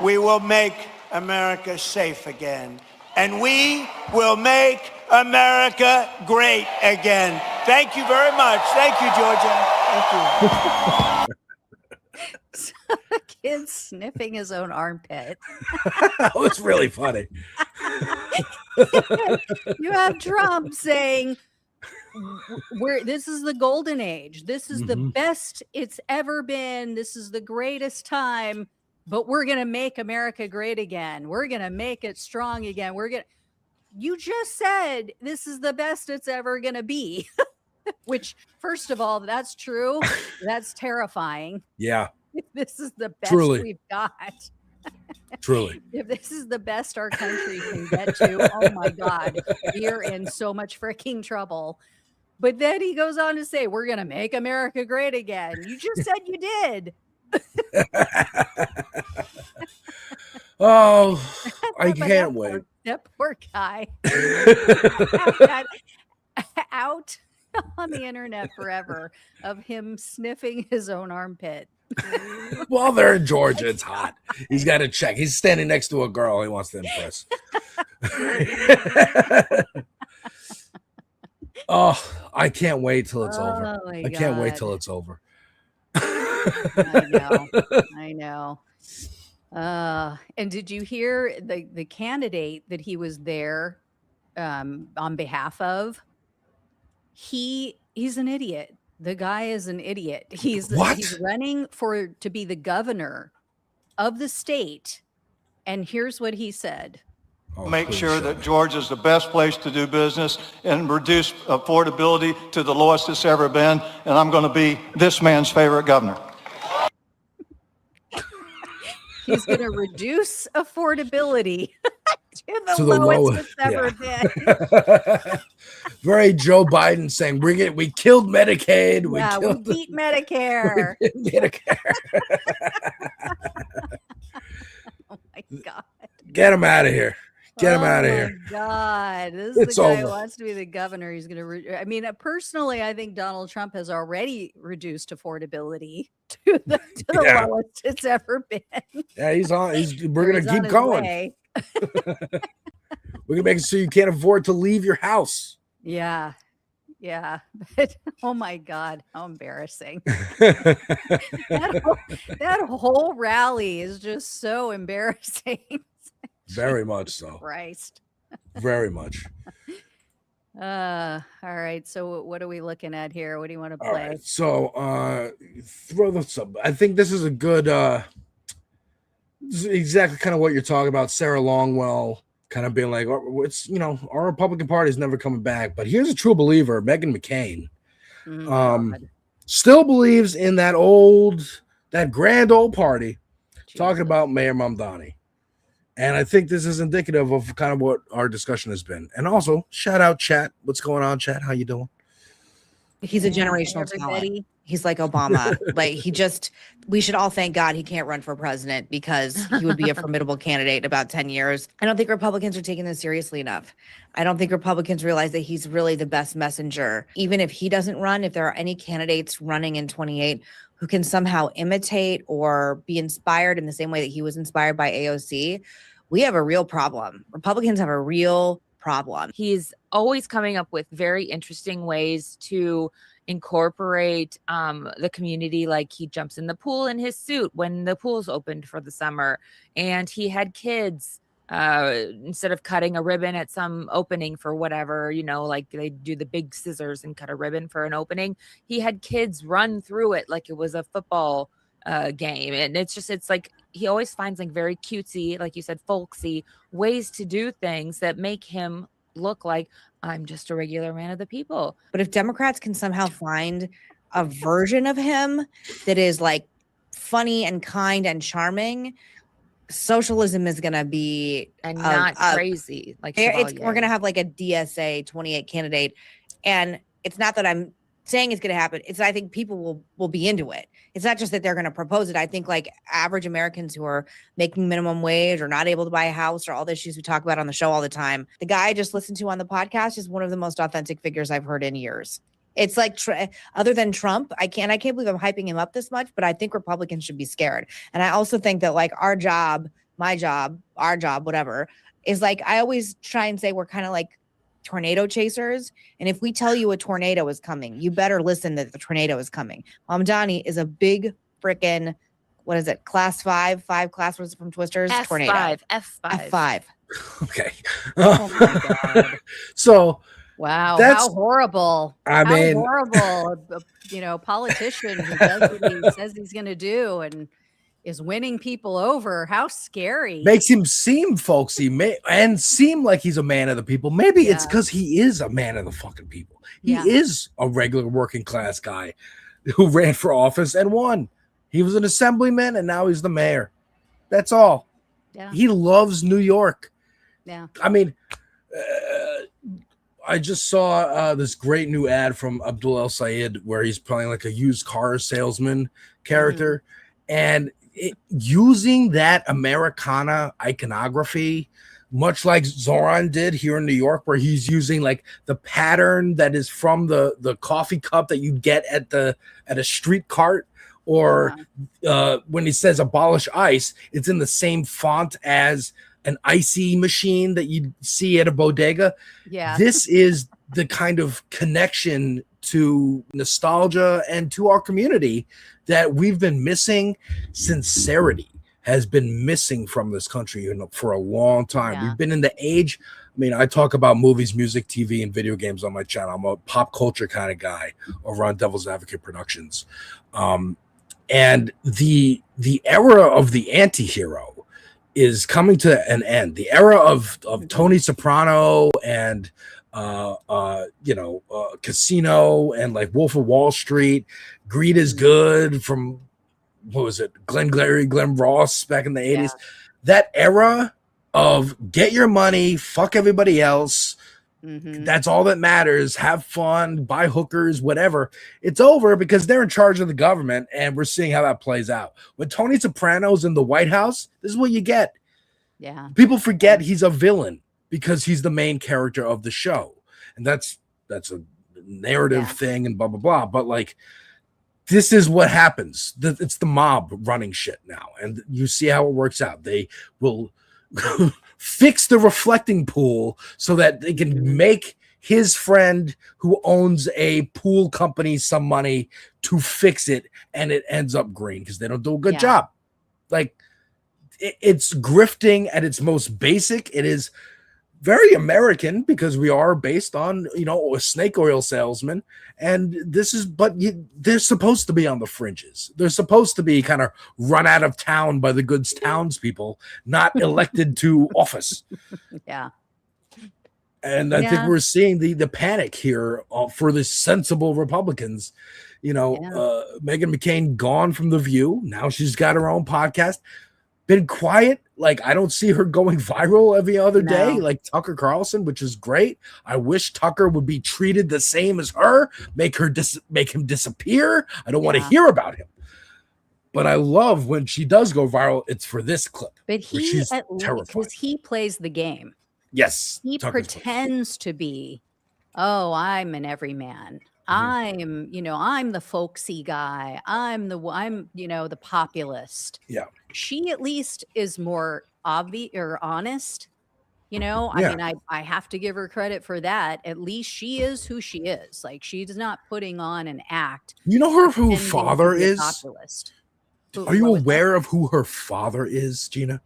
We will make America safe again. And we will make America great again. Thank you very much. Thank you, Georgia. Thank you. So the kid sniffing his own armpit. That was really funny. You have Trump saying, this is the golden age. This is the best it's ever been. This is the greatest time, but we're going to make America great again. We're going to make it strong again. You just said this is the best it's ever going to be, which, first of all, that's true. That's terrifying. Yeah. If this is the best we've got. Truly. If this is the best our country can get to, oh my God, we're in so much freaking trouble. But then he goes on to say, we're going to make America great again. You just said you did. Oh, I can't wait. That poor guy. Out on the internet forever of him sniffing his own armpit. Well, they're in Georgia. It's hot. He's got to check. He's standing next to a girl he wants to impress. Oh, I can't wait till it's over. I can't wait till it's over. I know. And did you hear the candidate that he was there on behalf of? He's an idiot. The guy is an idiot. He's running to be the governor of the state. And here's what he said. Make sure that Georgia is the best place to do business and reduce affordability to the lowest it's ever been. And I'm going to be this man's favorite governor. He's going to reduce affordability to the lowest it's ever been. Very Joe Biden saying, we killed Medicaid. We beat Medicare. Oh my God. Get him out of here. Get him out of here. Oh my God. This is the guy who wants to be the governor. He's going to, I mean, personally, I think Donald Trump has already reduced affordability to the lowest it's ever been. Yeah, we're going to keep going. We're going to make it so you can't afford to leave your house. Yeah. Yeah. But oh my God, how embarrassing. that whole rally is just so embarrassing. Very much so. Christ. Very much. All right. So what are we looking at here? What do you want to play? All right. So throw this up. I think this is a good this is exactly kind of what you're talking about. Sarah Longwell kind of being like, it's, our Republican Party is never coming back. But here's a true believer, Meghan McCain. Still believes in that grand old party. Jesus. Talking about Mayor Mamdani. And I think this is indicative of kind of what our discussion has been. And also, shout out chat. What's going on, chat? How you doing? He's a generational talent. He's like Obama. We should all thank God he can't run for president because he would be a formidable candidate in about 10 years. I don't think Republicans are taking this seriously enough. I don't think Republicans realize that he's really the best messenger. Even if he doesn't run, if there are any candidates running in 28 who can somehow imitate or be inspired in the same way that he was inspired by AOC, we have a real problem. Republicans have a real problem. He's always coming up with very interesting ways to incorporate the community. Like he jumps in the pool in his suit when the pool's opened for the summer, and he had kids instead of cutting a ribbon at some opening for whatever, like they do the big scissors and cut a ribbon for an opening. He had kids run through it like it was a football game. And it's like he always finds like very cutesy, like you said, folksy ways to do things that make him look like I'm just a regular man of the people. But if Democrats can somehow find a version of him that is like funny and kind and charming, socialism is going to be not crazy. Like we're going to have like a DSA 28 candidate. And it's not that I'm saying it's going to happen. I think people will be into it. It's not just that they're going to propose it. I think like average Americans who are making minimum wage or not able to buy a house or all the issues we talk about on the show all the time. The guy I just listened to on the podcast is one of the most authentic figures I've heard in years. It's like, other than Trump, I can't believe I'm hyping him up this much, but I think Republicans should be scared. And I also think that like our job, my job, our job, whatever, is like, I always try and say we're kind of like tornado chasers. And if we tell you a tornado is coming, you better listen that the tornado is coming. Mamdani is a big freaking, what is it? Class 5 class was from Twisters. F5, tornado. F5. Okay. Oh my God. So wow, how horrible. I mean, horrible. Politician who does what he says he's going to do and is winning people over. How scary. Makes him seem folksy and seem like he's a man of the people. Maybe it's because he is a man of the fucking people. He is a regular working class guy who ran for office and won. He was an assemblyman and now he's the mayor. That's all. Yeah. He loves New York. Yeah. I mean, I just saw this great new ad from Abdul El Sayed where he's playing like a used car salesman character. And using that Americana iconography, much like Zoran did here in New York, where he's using like the pattern that is from the coffee cup that you get at a street cart, or when he says abolish ICE, it's in the same font as an icy machine that you see at a bodega. Yeah. This is the kind of connection to nostalgia and to our community that we've been missing. Sincerity has been missing from this country for a long time. We've been in the age. I mean, I talk about movies, music, TV, and video games on my channel. I'm a pop culture kind of guy over on Devil's Advocate Productions. And the era of the anti-hero is coming to an end. The era of Tony Soprano and Casino and like Wolf of Wall Street, Greed is Good from, what was it, Glenn Ross back in the 80s. That era of get your money, fuck everybody else. Mm-hmm. That's all that matters. Have fun, buy hookers, whatever. It's over because they're in charge of the government, and we're seeing how that plays out. When Tony Soprano's in the White House, this is what you get. Yeah. People forget he's a villain because he's the main character of the show. And that's a narrative thing and blah, blah, blah. But like, this is what happens. It's the mob running shit now. And you see how it works out. They will fix the reflecting pool so that they can make his friend who owns a pool company some money to fix it, and it ends up green because they don't do a good job. Like, it's grifting at its most basic. It is very American because we are based on, a snake oil salesman. And this is, but they're supposed to be on the fringes. They're supposed to be kind of run out of town by the good townspeople, not elected to office. Yeah. And I think we're seeing the panic here for the sensible Republicans. Meghan McCain gone from The View. Now she's got her own podcast. Been quiet. Like, I don't see her going viral every other day like Tucker Carlson, which is great. I wish Tucker would be treated the same as her, make him disappear. I don't want to hear about him. But I love when she does go viral, it's for this clip. But he's terrified because he plays the game. Yes. He pretends to be, I'm an everyman. I'm the folksy guy. I'm the populist. Yeah. She at least is more obvious or honest. I mean, I have to give her credit for that. At least she is who she is. Like, she's not putting on an act. You know who her father is? Populist. Are you aware of who her father is, Gina?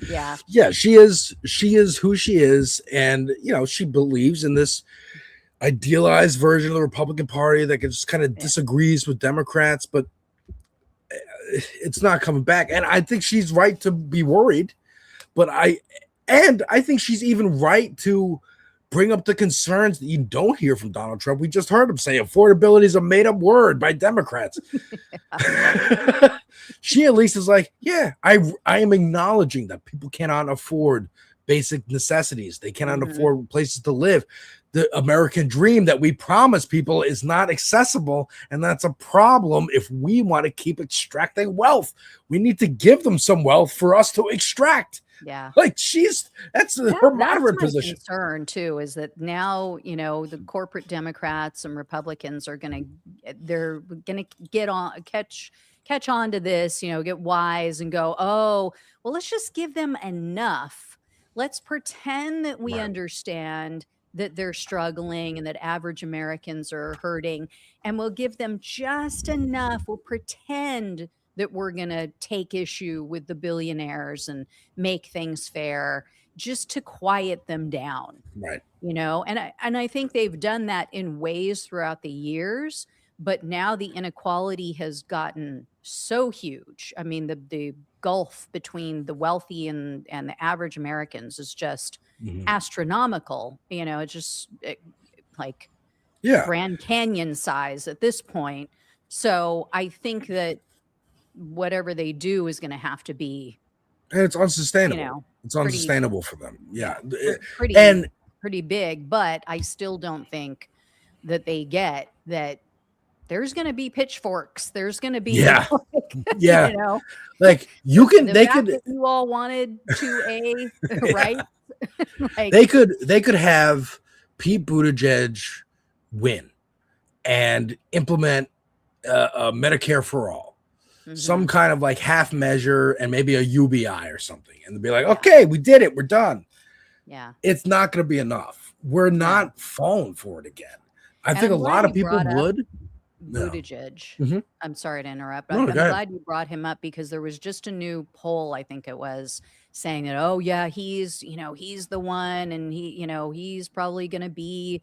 Yeah. Yeah, she is who she is. And, she believes in this idealized version of the Republican Party that just kind of disagrees with Democrats, but it's not coming back. And I think she's right to be worried, but I think she's even right to bring up the concerns that you don't hear from Donald Trump. We just heard him say affordability is a made-up word by Democrats. She at least is like, I am acknowledging that people cannot afford basic necessities. They cannot afford places to live. The American dream that we promise people is not accessible, and that's a problem if we want to keep extracting wealth. We need to give them some wealth for us to extract. Yeah. Like, that's her moderate position. Concern too is that now, the corporate Democrats and Republicans are gonna catch on to this, get wise and go, well, let's just give them enough. Let's pretend that we understand that they're struggling and that average Americans are hurting, and we'll give them just enough. We'll pretend that we're going to take issue with the billionaires and make things fair just to quiet them down. Right. And I think they've done that in ways throughout the years, but now the inequality has gotten so huge. I mean, the gulf between the wealthy and the average Americans is just astronomical. It's just like Grand Canyon size at this point. So I think that whatever they do is going to have to be, and it's unsustainable. It's unsustainable for them. Yeah. Pretty big, but I still don't think that they get that there's going to be pitchforks. There's going to be like you all wanted to right? Like, they could have Pete Buttigieg win and implement Medicare for all, some kind of like half measure, and maybe a UBI or something, and they'll be like, okay, we did it, we're done. Yeah, it's not going to be enough. We're not falling for it again. I think a lot of people would. Buttigieg. I'm sorry to interrupt. I'm glad you brought him up because there was just a new poll, I think it was, saying that, he's the one, and he's probably going to be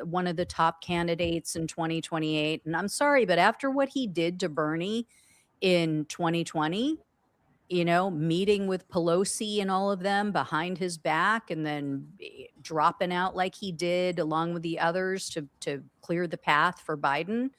one of the top candidates in 2028. And I'm sorry, but after what he did to Bernie in 2020, meeting with Pelosi and all of them behind his back, and then dropping out like he did along with the others to clear the path for Biden.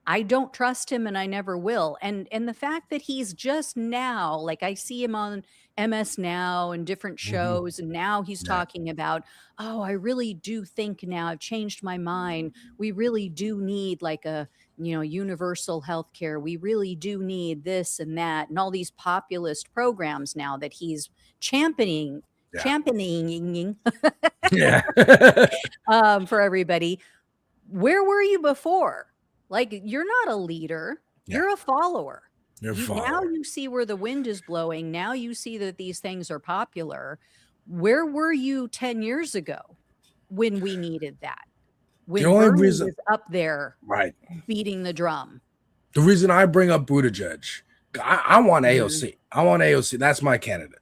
I don't trust him and I never will. And the fact that he's just now, like I see him on MS Now and different shows, and now he's talking about, oh, I really do think now I've changed my mind. We really do need like a, universal health care. We really do need this and that, and all these populist programs now that he's championing for everybody. Where were you before? Like, you're not a leader. You're a follower. Now you see where the wind is blowing. Now you see that these things are popular. Where were you 10 years ago when we needed that? When Bernie was up there beating the drum. The reason I bring up Buttigieg, I want AOC. I want AOC. That's my candidate.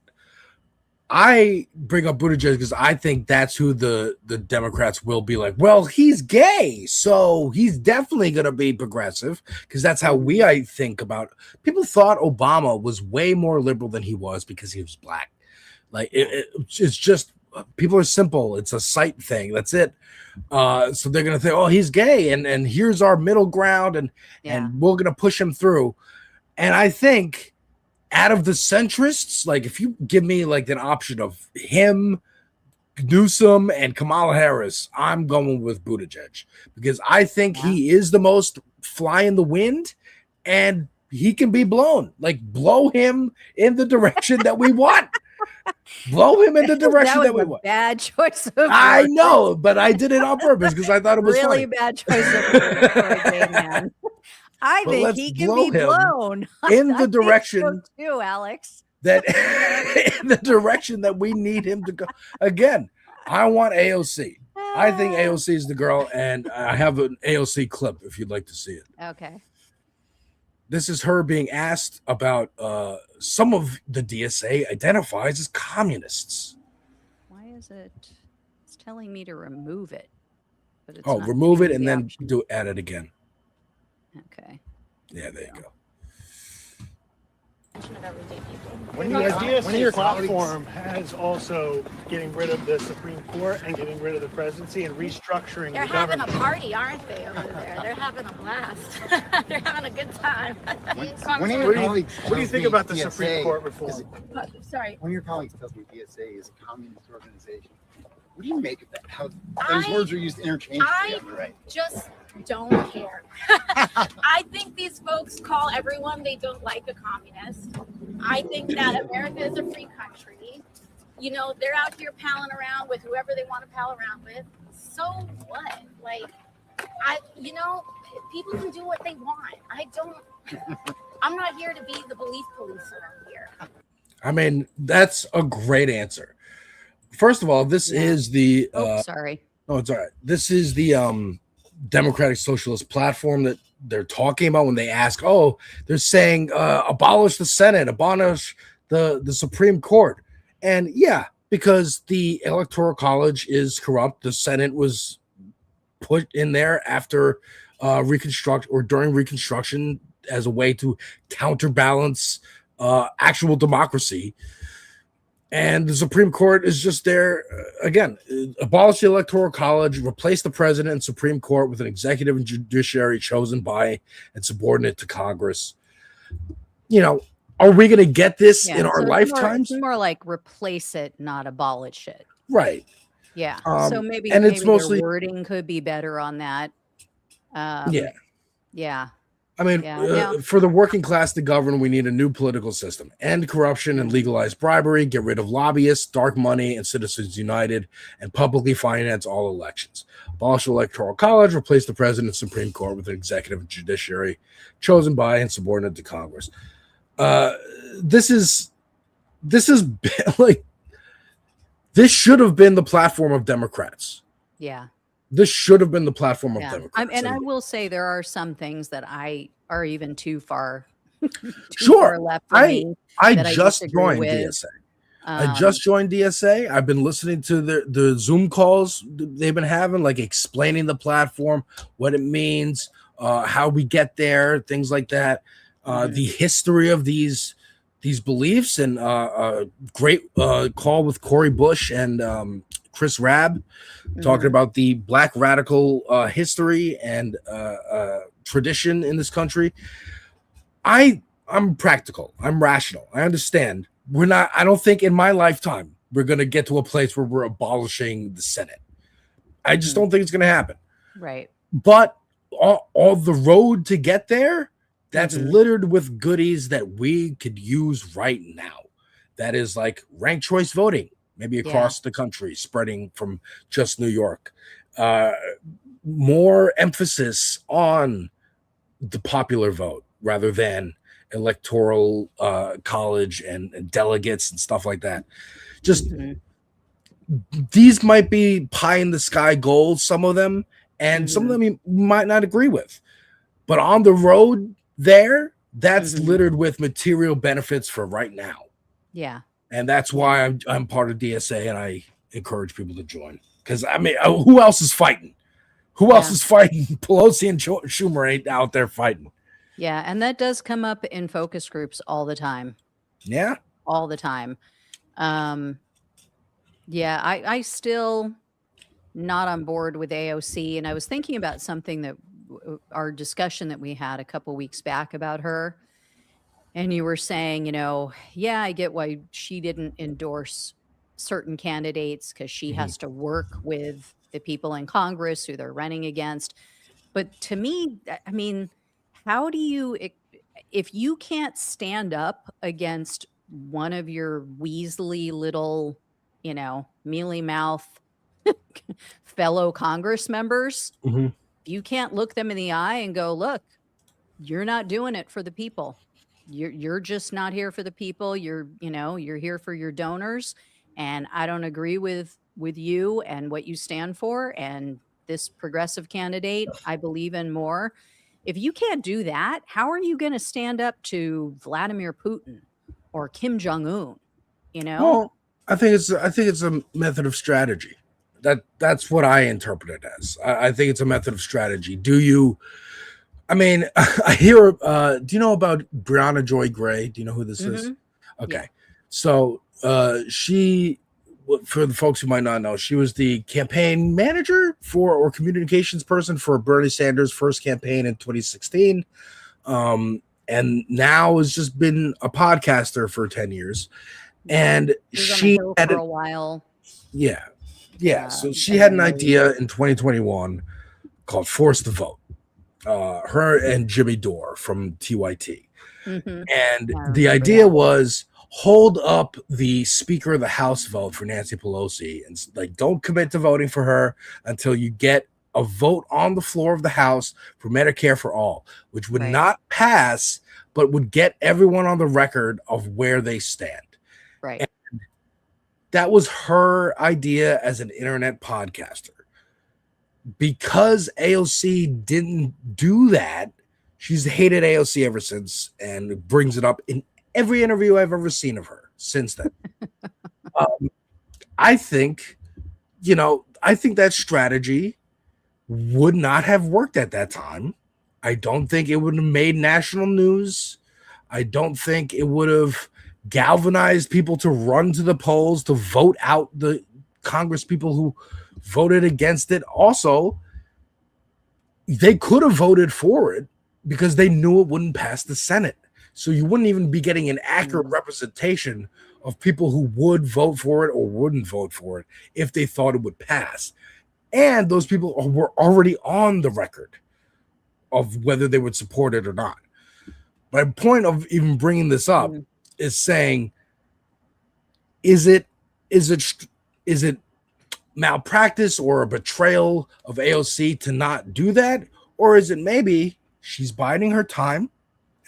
I bring up Buttigieg because I think that's who the Democrats will be like, well, he's gay, so he's definitely going to be progressive, because that's how I think about it. People thought Obama was way more liberal than he was because he was black. Like, it's just, people are simple. It's a sight thing. That's it. So they're going to think, oh, he's gay, and here's our middle ground, and we're going to push him through. And I think, out of the centrists, like if you give me like an option of him, Newsom, and Kamala Harris, I'm going with Buttigieg, because I think he is the most fly in the wind, and he can be blown. Like, blow him in the direction that we want. Blow him in the direction that we want. Bad choice of I know, but I did it on purpose because I thought it was really funny. Bad choice of words for a gay man. I think he can be blown in the direction so too, Alex. That in the direction that we need him to go. Again, I want AOC. I think AOC is the girl, and I have an AOC clip if you'd like to see it. Okay. This is her being asked about some of the DSA identifies as communists. Why is it? It's telling me to remove it. But it's not remove it and the then option. add it again. Okay. Yeah, there you go. When your platform has also getting rid of the Supreme Court and getting rid of the presidency and restructuring They're the having government. a party, aren't they, over there? They're having a blast. They're having a good time. What do you think about the Supreme Court reform? Sorry. One of your colleagues tells me DSA is a communist organization. What do you make of that? How those words are used interchangeably on the right? Just don't care. I think these folks call everyone they don't like a communist. I think that America is a free country. You know, they're out here palling around with whoever they want to pal around with. So what? Like, people can do what they want. I'm not here to be the belief police around here. I mean, that's a great answer. First of all, this is the sorry. Oh, it's all right. This is the Democratic Socialist platform that they're talking about when they ask, they're saying abolish the Senate, abolish the Supreme Court. And yeah, because the Electoral College is corrupt. The Senate was put in there after during Reconstruction as a way to counterbalance actual democracy. And the Supreme Court is just there, again, abolish the Electoral College, replace the president and Supreme Court with an executive and judiciary chosen by and subordinate to Congress. You know, are we going to get this in our lifetimes? It's more like replace it, not abolish it. Right. Yeah. So maybe it's mostly their wording could be better on that. Yeah. I mean, for the working class to govern, we need a new political system. End corruption and legalize bribery, get rid of lobbyists, dark money, and Citizens United, and publicly finance all elections. Abolish the Electoral College, replace the president and Supreme Court with an executive and judiciary chosen by and subordinate to Congress. This should have been the platform of Democrats. Yeah. This should have been the platform of Democrats. And I will say there are some things that are even too far, far left for me. I just joined DSA. I just joined DSA. I've been listening to the Zoom calls they've been having, like explaining the platform, what it means, how we get there, things like that. The history of these beliefs, and great call with Cori Bush and Chris Rabb, talking about the Black radical history and tradition in this country. I'm practical. I'm rational. I understand. I don't think in my lifetime we're going to get to a place where we're abolishing the Senate. I just don't think it's going to happen. Right. But all the road to get there, that's littered with goodies that we could use right now. That is like ranked choice voting, maybe across the country, spreading from just New York. More emphasis on the popular vote rather than electoral college and delegates and stuff like that. Just these might be pie in the sky goals, some of them, and some of them you might not agree with. But on the road there, that's littered with material benefits for right now. Yeah. And that's why I'm part of DSA, and I encourage people to join. Because, I mean, who else is fighting? Who else is fighting? Pelosi and Schumer ain't out there fighting. Yeah, and that does come up in focus groups all the time. Yeah. All the time. Yeah, I still not on board with AOC, and I was thinking about something that our discussion that we had a couple weeks back about her, and you were saying, yeah, I get why she didn't endorse certain candidates because she has to work with the people in Congress who they're running against. But to me, I mean, how do you, if you can't stand up against one of your Weasley little, mealy mouth fellow Congress members, you can't look them in the eye and go, look, you're not doing it for the people. You're just not here for the people. You're here for your donors. And I don't agree with you and what you stand for. And this progressive candidate, I believe in more. If you can't do that, how are you going to stand up to Vladimir Putin or Kim Jong-un? Well, I think it's a method of strategy. That's what I interpret it as. I think it's a method of strategy. I mean, I hear. Do you know about Brianna Joy Gray? Do you know who this is? Okay, yeah. So she, for the folks who might not know, she was the campaign manager or communications person for Bernie Sanders' first campaign in 2016, and now has just been a podcaster for 10 years. And she had for a while. Yeah. So she had an idea in 2021 called Force the Vote. Her and Jimmy Dore from TYT. And the idea was hold up the Speaker of the House vote for Nancy Pelosi and don't commit to voting for her until you get a vote on the floor of the House for Medicare for all, which would not pass, but would get everyone on the record of where they stand. Right. And that was her idea as an internet podcaster. Because AOC didn't do that, she's hated AOC ever since and brings it up in every interview I've ever seen of her since then. I think that strategy would not have worked at that time. I don't think it would have made national news. I don't think it would have galvanized people to run to the polls to vote out the Congress people who voted against it. Also, they could have voted for it because they knew it wouldn't pass the Senate. So you wouldn't even be getting an accurate representation of people who would vote for it or wouldn't vote for it if they thought it would pass. And those people were already on the record of whether they would support it or not. My point of even bringing this up is saying, is it malpractice or a betrayal of AOC to not do that? Or is it maybe she's biding her time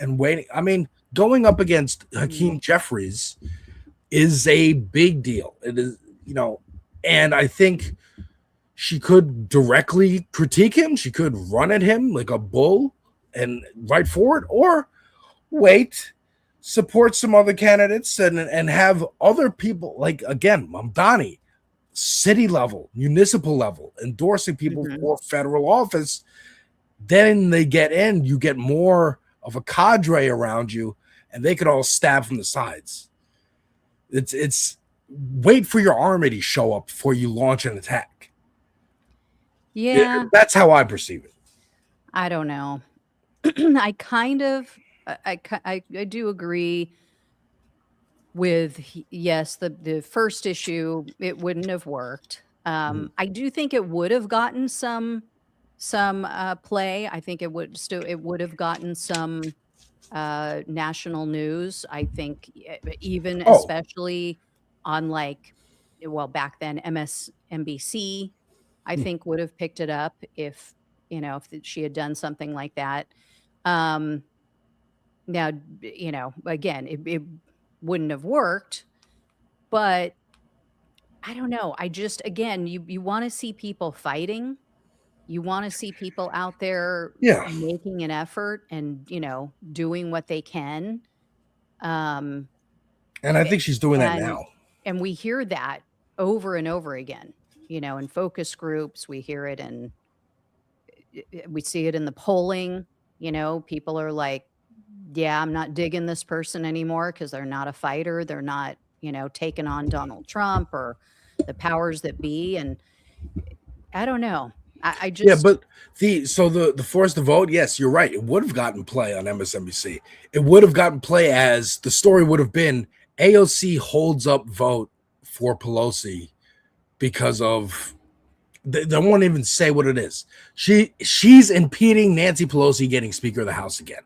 and waiting? I mean, going up against Hakeem Jeffries is a big deal. It is, and I think she could directly critique him. She could run at him like a bull and right for it, or wait, support some other candidates and have other people, like, again, Mamdani, city level, municipal level, endorsing people for federal office. Then they get in, you get more of a cadre around you, and they could all stab from the sides. It's wait for your army to show up before you launch an attack. Yeah. That's how I perceive it. I don't know. I do agree with, yes, the first issue, it wouldn't have worked. I do think it would have gotten some play. I think it would have gotten some national news. I think even especially on back then MSNBC, I think would have picked it up if she had done something like that. Now, again, it wouldn't have worked, but I don't know. Again, you want to see people fighting. You want to see people out there making an effort and, doing what they can. And I think she's doing that now. And we hear that over and over again, in focus groups. We hear it we see it in the polling. People are like, yeah, I'm not digging this person anymore because they're not a fighter. They're not, taking on Donald Trump or the powers that be. And I don't know. I just but the force to vote, yes, you're right. It would have gotten play on MSNBC. It would have gotten play as the story would have been AOC holds up vote for Pelosi because of they won't even say what it is. She's impeding Nancy Pelosi getting Speaker of the House again,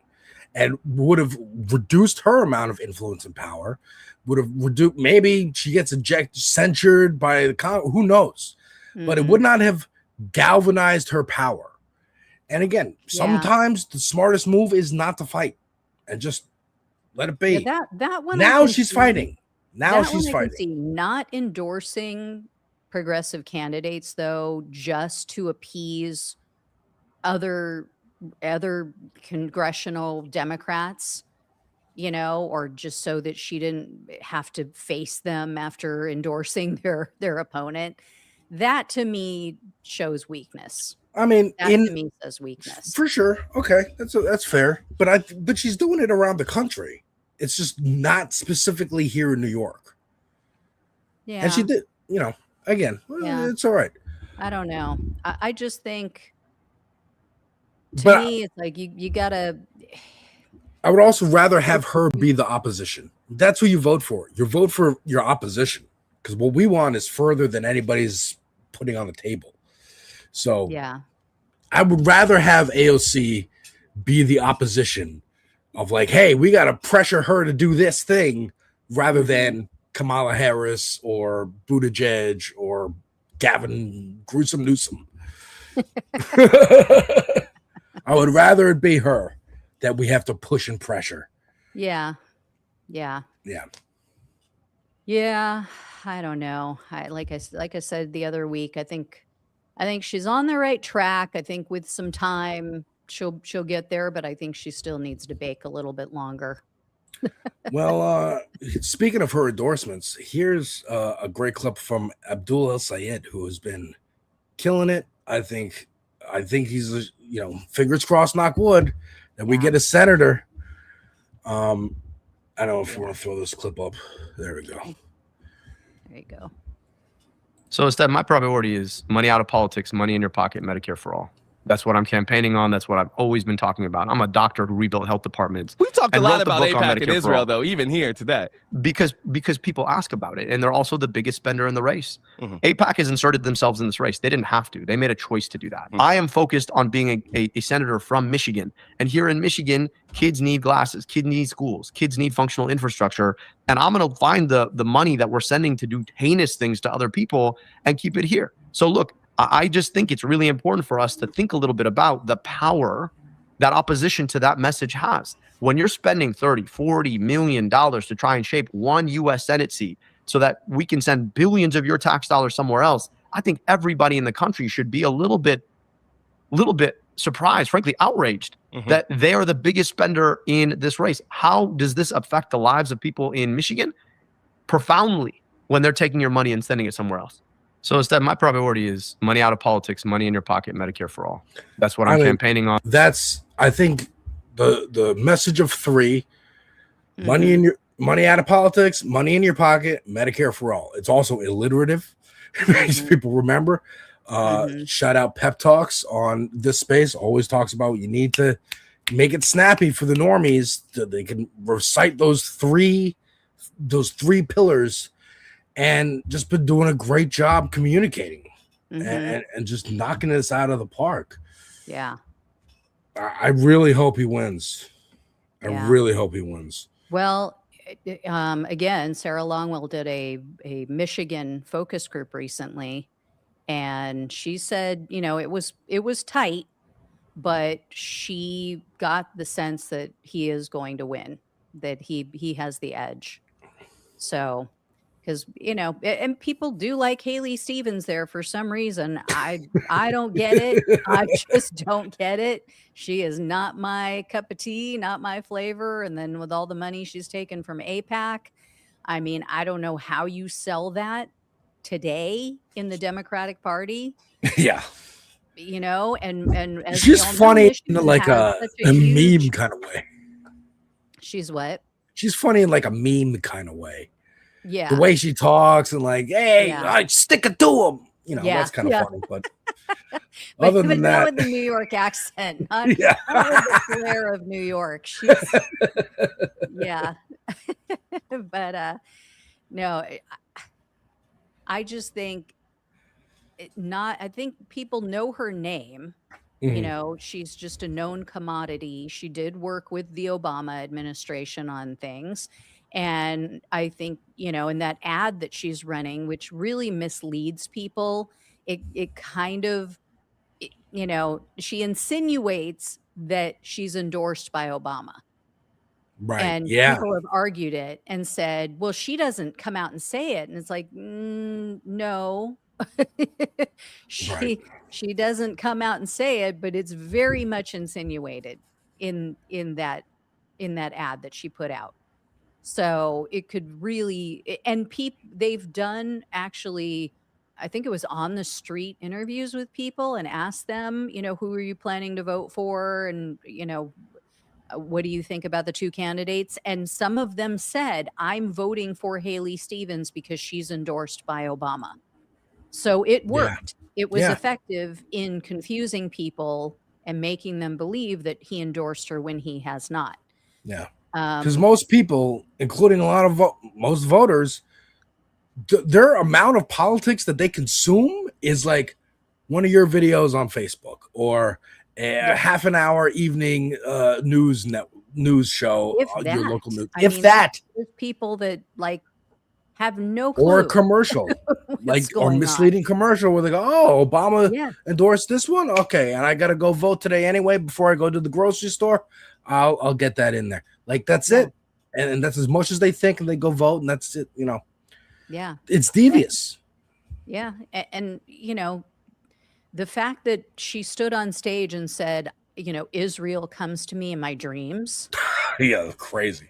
and would have reduced her amount of influence and power. Would have reduced, maybe she gets censured by the who knows, but it would not have galvanized her power. And again, sometimes the smartest move is not to fight and just let it be. That one now she's fighting. Now she's fighting. Not endorsing progressive candidates though, just to appease other congressional Democrats, or just so that she didn't have to face them after endorsing their opponent. That to me shows weakness. I mean, that to me says weakness for sure. Okay, that's fair. But she's doing it around the country. It's just not specifically here in New York. Yeah, and she did. Again, it's all right. I don't know. I just think to me, it's like you gotta. I would also rather have her be the opposition. That's who you vote for. You vote for your opposition because what we want is further than anybody's putting on the table. So yeah, I would rather have AOC be the opposition of like, hey, we got to pressure her to do this thing rather than Kamala Harris or Buttigieg or Gavin Newsom. I would rather it be her that we have to push and pressure. Yeah. I don't know. Like I said the other week, I think she's on the right track. I think with some time she'll get there, but I think she still needs to bake a little bit longer. Well, speaking of her endorsements, here's a great clip from Abdul El Sayed, who has been killing it. I think he's fingers crossed, knock wood, that we get a senator. I don't know if you want to throw this clip up. There we go. There you go. So instead, my priority is money out of politics, money in your pocket, Medicare for all. That's what I'm campaigning on. That's what I've always been talking about. I'm a doctor who rebuilt health departments. We've talked a lot about AIPAC in Israel, though, even here today. Because people ask about it, and they're also the biggest spender in the race. AIPAC has inserted themselves in this race. They didn't have to. They made a choice to do that. I am focused on being a senator from Michigan. And here in Michigan, kids need glasses, kids need schools, kids need functional infrastructure. And I'm going to find the money that we're sending to do heinous things to other people and keep it here. So look, I just think it's really important for us to think a little bit about the power that opposition to that message has. When you're spending $30-40 million to try and shape one U.S. Senate seat so that we can send billions of your tax dollars somewhere else, I think everybody in the country should be a little bit surprised, frankly, outraged that they are the biggest spender in this race. How does this affect the lives of people in Michigan? Profoundly, when they're taking your money and sending it somewhere else. So instead, my priority is money out of politics, money in your pocket, Medicare for all. That's what I'm campaigning on. That's, I think, the message of three: money in money out of politics, money in your pocket, Medicare for all. It's also alliterative. Makes people remember. Shout out Pep Talks on this space. Always talks about you need to make it snappy for the normies so they can recite those three pillars, and just been doing a great job communicating and just knocking this out of the park. Yeah. I really hope he wins. I really hope he wins. Well, again, Sarah Longwell did a Michigan focus group recently, and she said, you know, it was tight, but she got the sense that he is going to win, that he has the edge. So, because, you know, and people do like Haley Stevens there for some reason. I don't get it. I just don't get it. She is not my cup of tea, not my flavor. And then with all the money she's taken from AIPAC, I mean, I don't know how you sell that today in the Democratic Party. Yeah. You know, and as she's funny in Michigan like a meme kind of way. She's what? She's funny in like a meme kind of way. Yeah. The way she talks and like, hey, I stick it to him. You know, that's kind of funny. But other than that, not with the New York accent, not with the flair of New York. She's, but no, I just think I think people know her name. You know, she's just a known commodity. She did work with the Obama administration on things. And I think, you know, in that ad that she's running, which really misleads people, it kind of, you know, she insinuates that she's endorsed by Obama. Right. And people have argued it and said, well, she doesn't come out and say it. And it's like, no. She doesn't come out and say it, but it's very much insinuated in that ad that she put out. So it could really, and they've done actually, I think it was on the street interviews with people and asked them, you know, who are you planning to vote for? And, you know, what do you think about the two candidates? And some of them said, I'm voting for Haley Stevens because she's endorsed by Obama. So it worked. It was effective in confusing people and making them believe that he endorsed her when he has not. Yeah. Because most people, including a lot of most voters, their amount of politics that they consume is like one of your videos on Facebook or a half an hour evening news show on your local news. I mean, there's people that like have no clue. Or a commercial, like or misleading commercial where they go, "Oh, Obama endorsed this one. Okay, and I got to go vote today anyway before I go to the grocery store. I'll get that in there." Like that's it, and that's as much as they think, and they go vote, and that's it. You know. Yeah. It's devious. Yeah, and you know, the fact that she stood on stage and said, you know, Israel comes to me in my dreams. Yeah, crazy.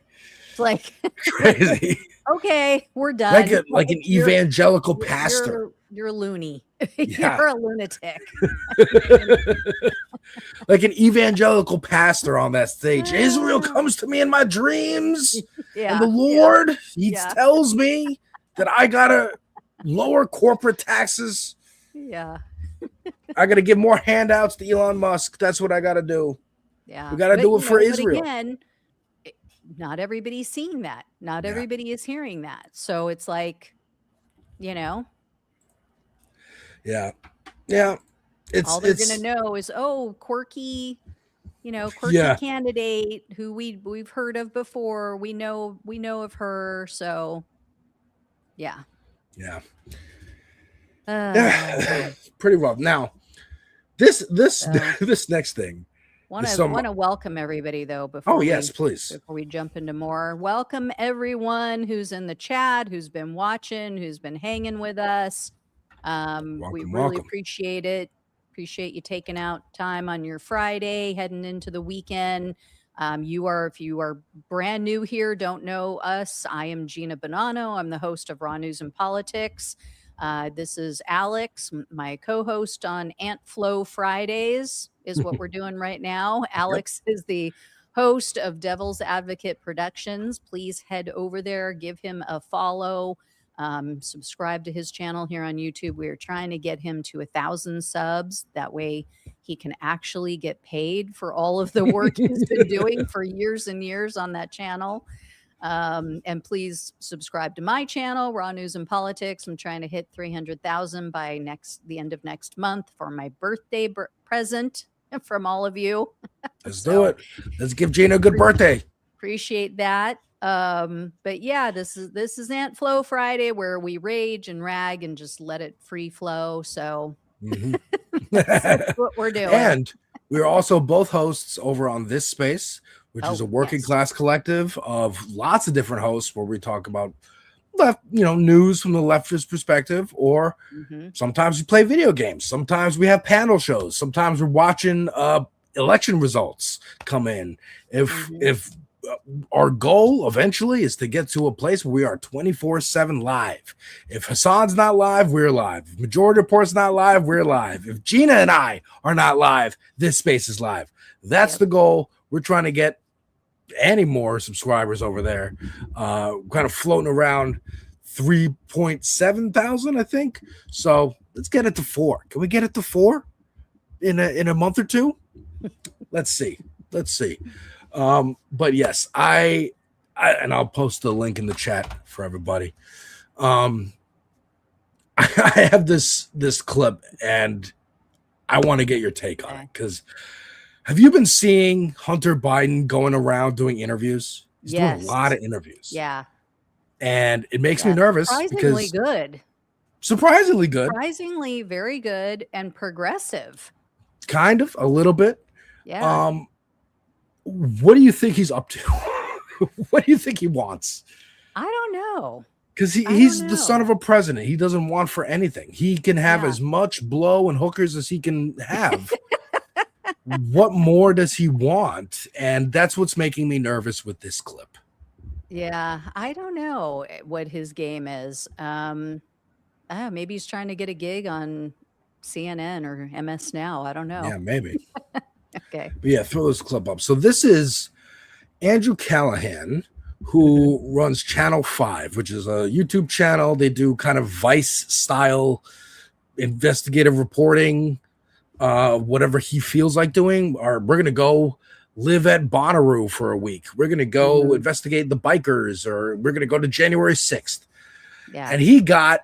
It's like crazy. Okay, we're done. Like an evangelical pastor. You're a loony. You're a lunatic. Like an evangelical pastor on that stage. Israel comes to me in my dreams. And the Lord, he tells me that I gotta lower corporate taxes. Yeah. I gotta give more handouts to Elon Musk. That's what I gotta do. Yeah. We gotta do it for Israel. But again, not everybody's seeing that. Not everybody is hearing that. So it's like, you know. Yeah. Yeah. All they're gonna know is, oh, quirky candidate who we've heard of before. We know of her. So yeah. Yeah. Pretty rough. Now, this next thing. Want to welcome everybody though before please. Before we jump into more. Welcome everyone who's in the chat, who's been watching, who's been hanging with us. We really appreciate it. Appreciate you taking out time on your Friday, heading into the weekend. If you are brand new here, don't know us, I am Gina Bonanno. I'm the host of Raw News and Politics. This is Alex, my co-host on Ant Flow Fridays is what we're doing right now. Alex is the host of Devil's Advocate Productions. Please head over there, give him a follow, subscribe to his channel here on YouTube. We are trying to get him to 1,000 subs. That way he can actually get paid for all of the work he's been doing for years and years on that channel. And please subscribe to my channel, Raw News and Politics. I'm trying to hit 300,000 by the end of next month for my birthday present from all of you. Let's do it. Let's give Gina a good birthday. Appreciate that. But yeah, this is Ant Flow Friday, where we rage and rag and just let it free flow. So that's what we're doing. And we're also both hosts over on This Space, which is a working class collective of lots of different hosts where we talk about news from the leftist perspective, or sometimes we play video games. Sometimes we have panel shows. Sometimes we're watching election results come in. If our goal eventually is to get to a place where we are 24/7 live. If Hassan's not live, we're live. If Majority Report's not live, we're live. If Gina and I are not live, This Space is live. That's the goal. We're trying to get any more subscribers over there. Kind of floating around 3.7 thousand, I think. So let's get it to 4. Can we get it to 4 in a month or two? Let's see. But yes, I and I'll post the link in the chat for everybody. I have this clip and I want to get your take on it, because have you been seeing Hunter Biden going around doing interviews? He's doing a lot of interviews. Yeah. And it makes me nervous. Surprisingly good. Surprisingly very good and progressive. Kind of, a little bit. Yeah. What do you think he's up to? What do you think he wants? I don't know. Because he's the son of a president. He doesn't want for anything. He can have as much blow and hookers as he can have. What more does he want? And that's what's making me nervous with this clip. Yeah, I don't know what his game is. Maybe he's trying to get a gig on CNN or MS Now. I don't know. Yeah, maybe. Okay. But yeah, throw this clip up. So this is Andrew Callahan, who runs Channel 5, which is a YouTube channel. They do kind of Vice style investigative reporting, whatever he feels like doing. Or we're going to go live at Bonnaroo for a week. We're going to go investigate the bikers, or we're going to go to January 6th. Yeah. And he got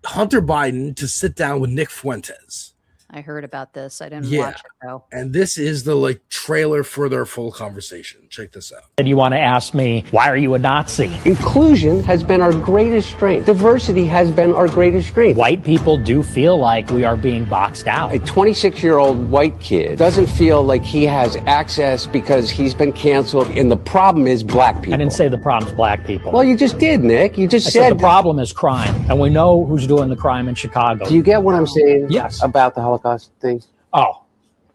Hunter Biden to sit down with Nick Fuentes. I heard about this. I didn't watch it though. And this is the trailer for their full conversation. Check this out. And you want to ask me, why are you a Nazi? Inclusion has been our greatest strength. Diversity has been our greatest strength. White people do feel like we are being boxed out. A 26-year-old white kid doesn't feel like he has access because he's been canceled, and the problem is black people. I didn't say the problem's black people. Well, you just did, Nick. You just said the problem is crime, and we know who's doing the crime in Chicago. Do you get what I'm saying? Yes. About the Holocaust things?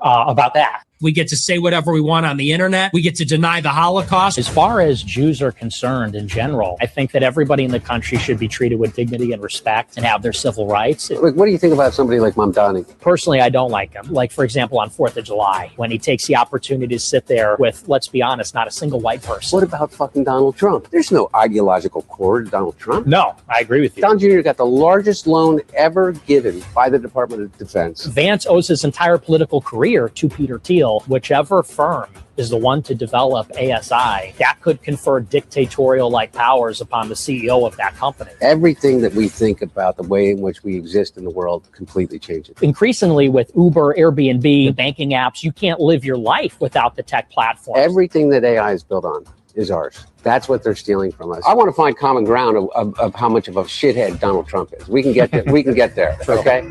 About that. We get to say whatever we want on the internet. We get to deny the Holocaust. As far as Jews are concerned in general, I think that everybody in the country should be treated with dignity and respect and have their civil rights. What do you think about somebody like Mamdani? Personally, I don't like him. Like, for example, on 4th of July, when he takes the opportunity to sit there with, let's be honest, not a single white person. What about fucking Donald Trump? There's no ideological core to Donald Trump. No, I agree with you. Don Jr. got the largest loan ever given by the Department of Defense. Vance owes his entire political career to Peter Thiel. Whichever firm is the one to develop ASI, that could confer dictatorial-like powers upon the CEO of that company. Everything that we think about the way in which we exist in the world completely changes. Increasingly with Uber, Airbnb, the banking apps, you can't live your life without the tech platform. Everything that AI is built on is ours. That's what they're stealing from us. I want to find common ground of how much of a shithead Donald Trump is. We can get there. We can get there. Okay.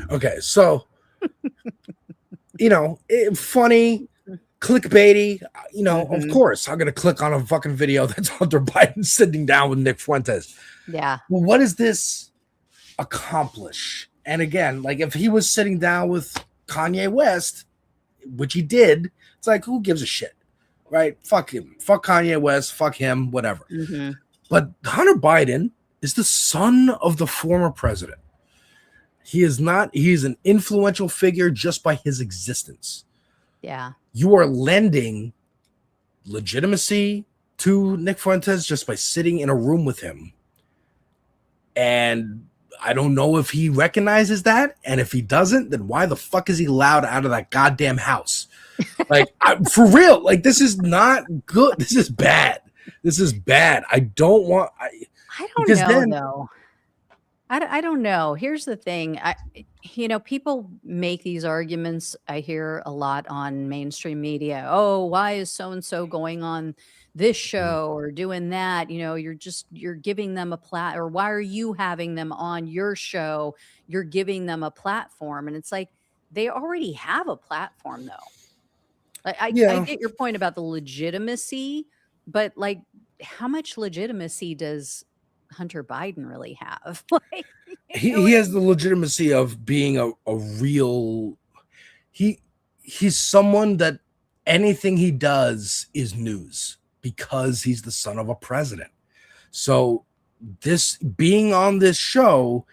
Okay. So, funny, clickbaity, of course, I'm going to click on a fucking video that's Hunter Biden sitting down with Nick Fuentes. Yeah. Well, what does this accomplish? And again, if he was sitting down with Kanye West, which he did, it's like, who gives a shit, right? Fuck him. Fuck Kanye West. Fuck him, whatever. But Hunter Biden is the son of the former president. He is not, he's an influential figure just by his existence. Yeah. You are lending legitimacy to Nick Fuentes just by sitting in a room with him. And I don't know if he recognizes that. And if he doesn't, then why the fuck is he allowed out of that goddamn house? Like, for real, like, this is not good. This is bad. This is bad. I don't want. I don't know, though. I don't know. Here's the thing. People make these arguments. I hear a lot on mainstream media. Oh, why is so-and-so going on this show or doing that? You're giving them a or why are you having them on your show? You're giving them a platform. And it's like, they already have a platform, though. I get your point about the legitimacy, but like, how much legitimacy does Hunter Biden really have? Like, he has the legitimacy of being a real. He's someone that anything he does is news because he's the son of a president. So this being on this show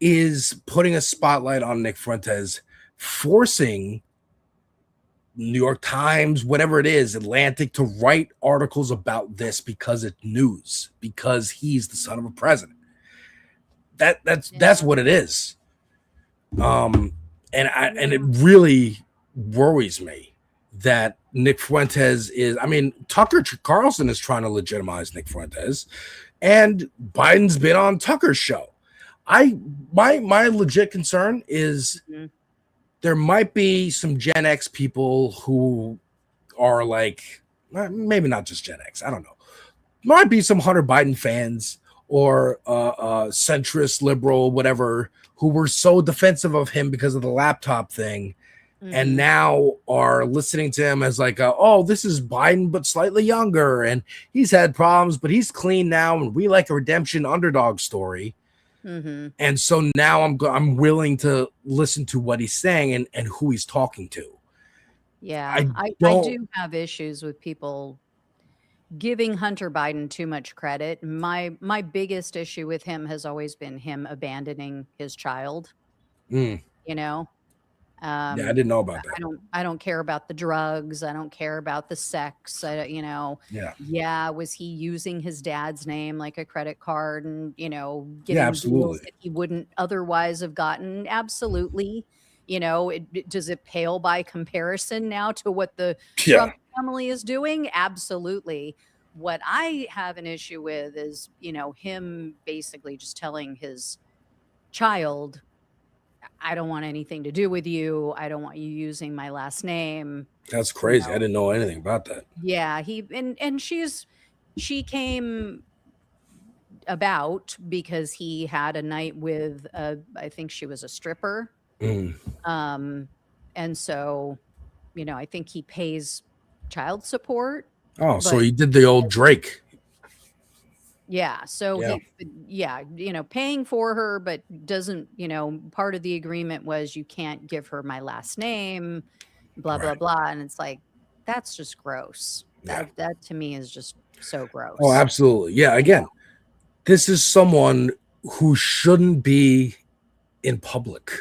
is putting a spotlight on Nick Fuentes, forcing New York Times, whatever it is, Atlantic, to write articles about this because it's news, because he's the son of a president. That's what it is. And it really worries me that Nick Fuentes is. I mean, Tucker Carlson is trying to legitimize Nick Fuentes, and Biden's been on Tucker's show. My legit concern is. There might be some Gen X people who are like, maybe not just Gen X, I don't know. Might be some Hunter Biden fans or centrist, liberal, whatever, who were so defensive of him because of the laptop thing, and now are listening to him as like, oh, this is Biden, but slightly younger, and he's had problems, but he's clean now, and we like a redemption underdog story. And so now I'm willing to listen to what he's saying and who he's talking to. Yeah, I do have issues with people giving Hunter Biden too much credit. My biggest issue with him has always been him abandoning his child. Yeah, I didn't know about that. I don't care about the drugs. I don't care about the sex. Yeah. Was he using his dad's name like a credit card and, getting deals that he wouldn't otherwise have gotten? Absolutely. Does it pale by comparison now to what the Trump family is doing? Absolutely. What I have an issue with is, him basically just telling his child, I don't want anything to do with you. I don't want you using my last name. That's crazy. I didn't know anything about that. Yeah, she came about because he had a night with I think she was a stripper. And so, I think he pays child support. Oh, so he did the old Drake. Yeah. So paying for her, but doesn't, part of the agreement was you can't give her my last name, blah, blah, blah. And it's like, that's just gross. That to me is just so gross. Oh, absolutely. Yeah. Again, this is someone who shouldn't be in public.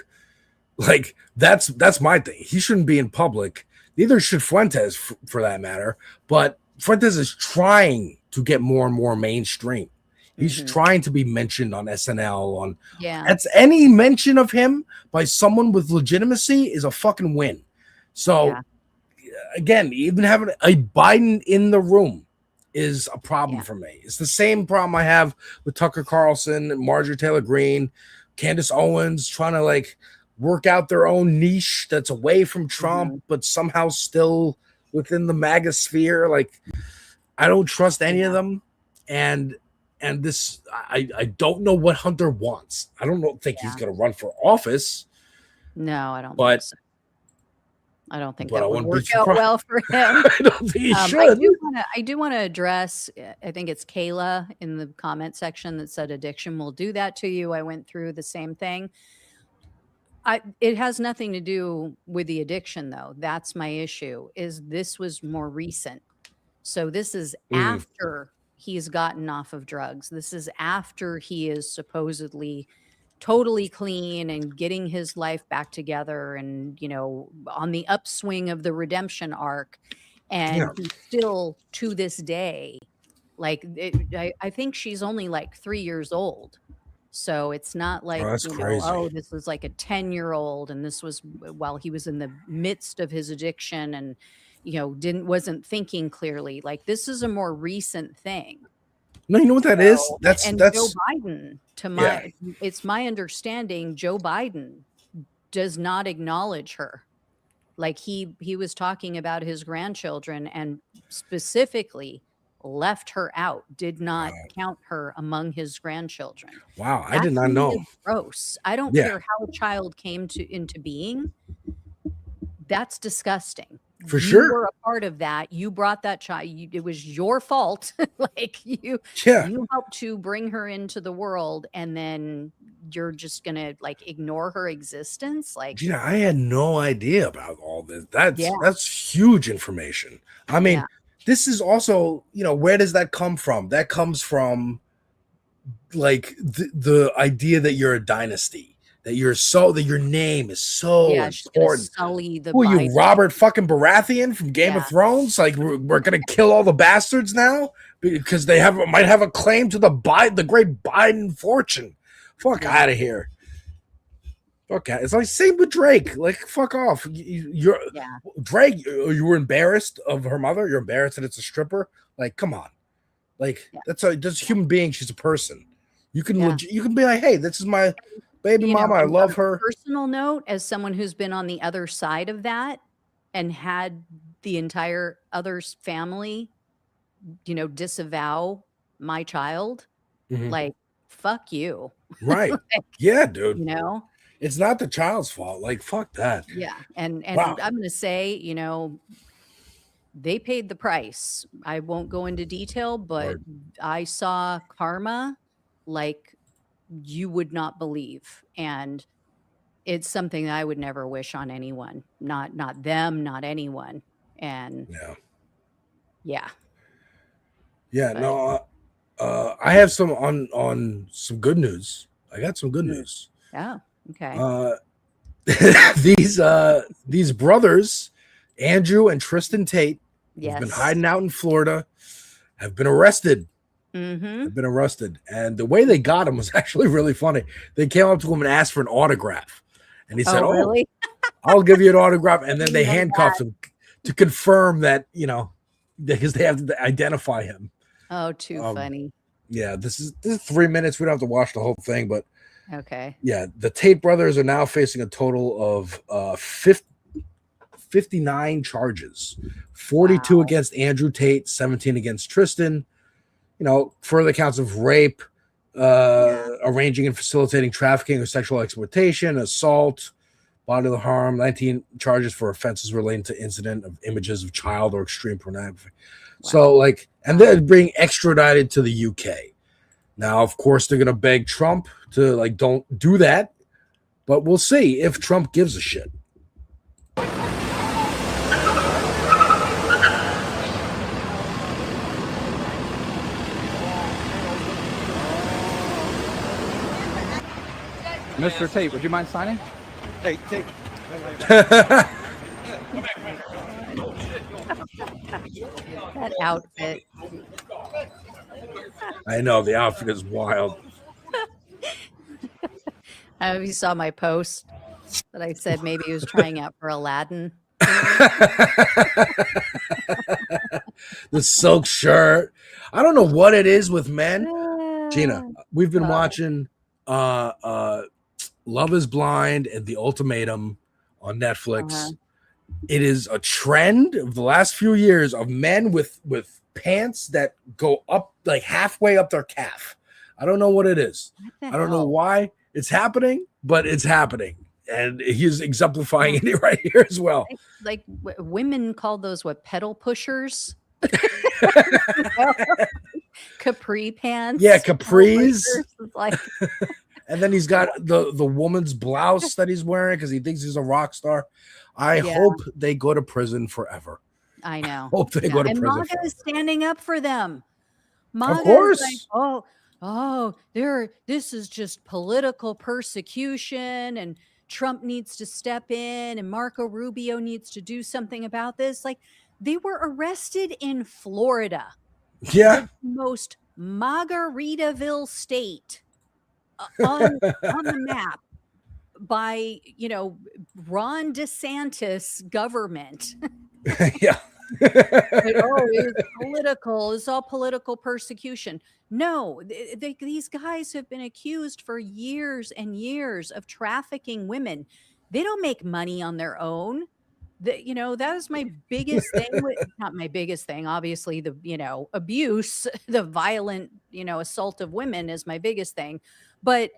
Like that's my thing. He shouldn't be in public. Neither should Fuentes for that matter. But Fuentes is trying to get more and more mainstream. He's trying to be mentioned on SNL. That's any mention of him by someone with legitimacy is a fucking win. So again, even having a Biden in the room is a problem for me. It's the same problem I have with Tucker Carlson, Marjorie Taylor Greene, Candace Owens trying to like work out their own niche that's away from Trump, but somehow still within the MAGA sphere. Like, I don't trust any of them. And this, I don't know what Hunter wants. I don't think he's going to run for office. No, I don't think so. I don't think that would work out surprised. well for him. I don't think he should. I do want to address, I think it's Kayla in the comment section that said addiction will do that to you. I went through the same thing. It has nothing to do with the addiction, though. That's my issue, is this was more recent. So this is after he's gotten off of drugs. This is after he is supposedly totally clean and getting his life back together and, on the upswing of the redemption arc. And he still, to this day, like, I think she's only like 3 years old. So it's not like, that's you know, crazy. oh, this was like a 10-year-old and this was while he was in the midst of his addiction and, you know, wasn't thinking clearly. Like, this is a more recent thing. No, you know what that is? That's Joe Biden, it's my understanding, Joe Biden does not acknowledge her. Like, he was talking about his grandchildren and specifically left her out, did not count her among his grandchildren. Wow, I That did not to me know. is gross. I don't care how a child came into being. That's disgusting. For You sure. were a part of that. You brought that child. It was your fault. Like, you helped to bring her into the world, and then you're just gonna like ignore her existence. Like, Gina, I had no idea about all this. That's huge information. I mean, this is also, you know, where does that come from? That comes from like the idea that you're a dynasty. That your name is so important. Sully the Who are you, Robert fucking Baratheon from Game of Thrones? Like, we're gonna kill all the bastards now because they might have a claim to the great Biden fortune. Fuck out of here. Fuck out. It's like same with Drake. Like, fuck off. You're Drake. You were embarrassed of her mother. You're embarrassed that it's a stripper. Like, come on. Like, that's a human being. She's a person. You can you can be like, hey, this is my baby mama, I love her. Personal note, as someone who's been on the other side of that and had the entire other family, you know, disavow my child, like, fuck you. Right. Yeah, dude. You know? It's not the child's fault. Like, fuck that. Yeah. And I'm going to say, you know, they paid the price. I won't go into detail, but I saw karma like you would not believe, and it's something that I would never wish on anyone, not them, not anyone. And no, I have some on some good news. I got some good news. Oh, okay. These brothers, Andrew and Tristan Tate, who've been hiding out in Florida, have been arrested. Have been arrested, and the way they got him was actually really funny. They came up to him and asked for an autograph, and he said, "Oh, really? I'll give you an autograph." And then they handcuffed him to confirm that, you know, because they have to identify him. Oh, too funny. Yeah, this is 3 minutes. We don't have to watch the whole thing, but okay. Yeah, the Tate brothers are now facing a total of 59 charges, 42 against Andrew Tate, 17 against Tristan. You know, further counts of rape, arranging and facilitating trafficking or sexual exploitation, assault, bodily harm, 19 charges for offenses relating to incident of images of child or extreme pornography. So, like, and they're being extradited to the UK. Now, of course, they're going to beg Trump to, like, don't do that. But we'll see if Trump gives a shit. Mr. Tate, would you mind signing? Hey, Tate. That outfit. I know, the outfit is wild. I don't know if you saw my post that I said maybe he was trying out for Aladdin. The silk shirt. I don't know what it is with men. Gina, we've been watching Love is Blind and The Ultimatum on Netflix. It is a trend of the last few years of men with pants that go up like halfway up their calf. I don't know what it is. I don't know why it's happening, but it's happening. And he's exemplifying it right here as well. Like women call those pedal pushers? Capri pants. Yeah, capris. Like, and then he's got the woman's blouse that he's wearing because he thinks he's a rock star. I hope they go to prison forever. I know. Hope they go to and prison. MAGA is standing up for them. MAGA of course. Is like, this is just political persecution, and Trump needs to step in, and Marco Rubio needs to do something about this. Like, They were arrested in Florida. Yeah. The most Margaritaville state on the map by, Ron DeSantis government. Yeah. Like, oh, it was political. It's all political persecution. No, these guys have been accused for years and years of trafficking women. They don't make money on their own. That is my biggest thing. Not my biggest thing, obviously. The abuse, the violent, assault of women is my biggest thing. But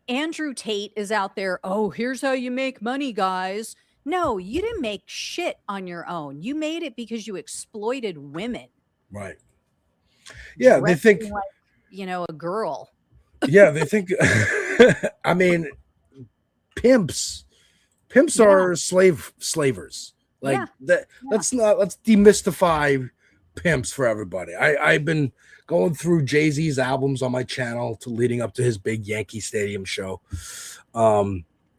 Andrew Tate is out there. Oh, here's how you make money, guys. No, you didn't make shit on your own. You made it because you exploited women. Right. Yeah, they think like, a girl. Yeah, they think I mean, pimps are slavers. Like that. Let's demystify pimps for everybody. I've been going through Jay-Z's albums on my channel leading up to his big Yankee Stadium show.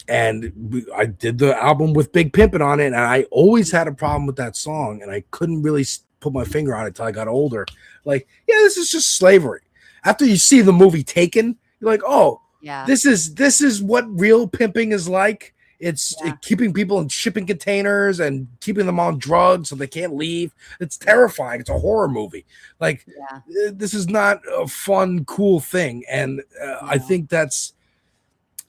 And I did the album with Big Pimpin' on it, and I always had a problem with that song, and I couldn't really put my finger on it till I got older. Like, yeah, this is just slavery. After you see the movie Taken, you're like, oh, yeah, this is what real pimping is like. It's keeping people in shipping containers and keeping them on drugs so they can't leave. It's terrifying. It's a horror movie. Like, this is not a fun, cool thing. And I think that's,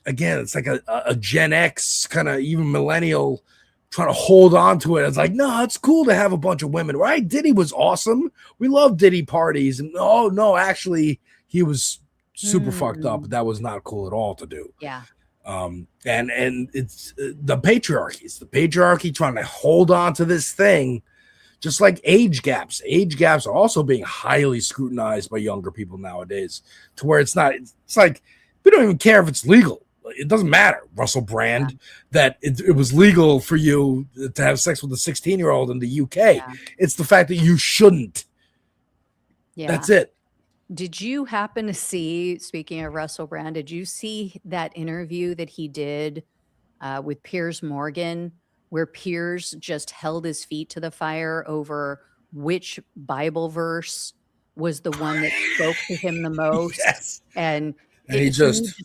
again, it's like a Gen X kind of even millennial trying to hold on to it. It's like, no, it's cool to have a bunch of women, right? Diddy was awesome. We love Diddy parties. And no, actually, he was super fucked up. That was not cool at all to do. Yeah. And it's the patriarchy. The patriarchy trying to hold on to this thing, just like age gaps. Age gaps are also being highly scrutinized by younger people nowadays, to where it's like we don't even care if it's legal. It doesn't matter, Russell Brand, that it was legal for you to have sex with a 16-year-old in the UK. Yeah. It's the fact that you shouldn't. Yeah. That's it. Did you happen to see, speaking of Russell Brand, did you see that interview that he did with Piers Morgan, where Piers just held his feet to the fire over which Bible verse was the one that spoke to him the most? Yes. And he just...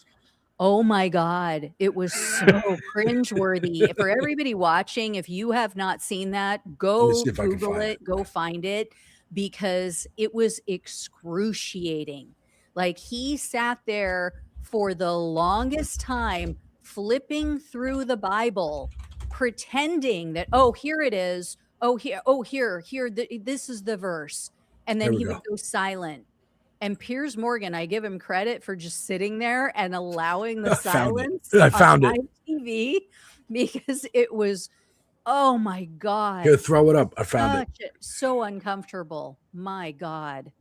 Oh my God, it was so cringeworthy. For everybody watching, if you have not seen that, go Google it, go find it, because it was excruciating. Like, he sat there for the longest time flipping through the Bible, pretending that, oh, here it is. Oh, here, this is the verse. And then he would go silent. And Piers Morgan, I give him credit for just sitting there and allowing the silence I found on TV, because it was, oh my God. Here, throw it up. I found it. So uncomfortable. My God.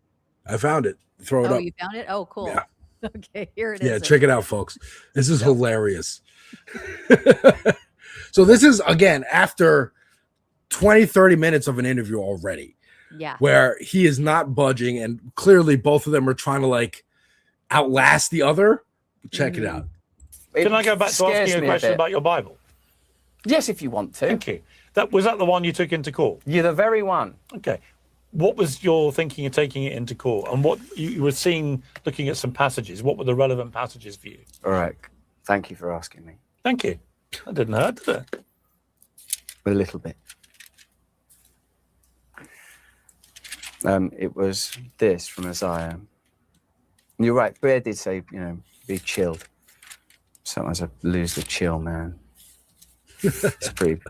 I found it. Throw it up. Oh, you found it? Oh, cool. Yeah. Okay, here it is. Yeah, check it out, folks. This is hilarious. So this is, again, after 20, 30 minutes of an interview already. Yeah. Where he is not budging, and clearly both of them are trying to like outlast the other. Check it out. Can I go back to asking you a question about your Bible? Yes, if you want to. Thank you. Was that the one you took into court? You're the very one. Okay. What was your thinking of taking it into court, and what you were seeing, looking at some passages? What were the relevant passages for you? All right. Thank you for asking me. Thank you. That didn't hurt, did it? A little bit. It was this from Isaiah. You're right. Bear did say, be chilled. Sometimes I lose the chill, man. It's pretty.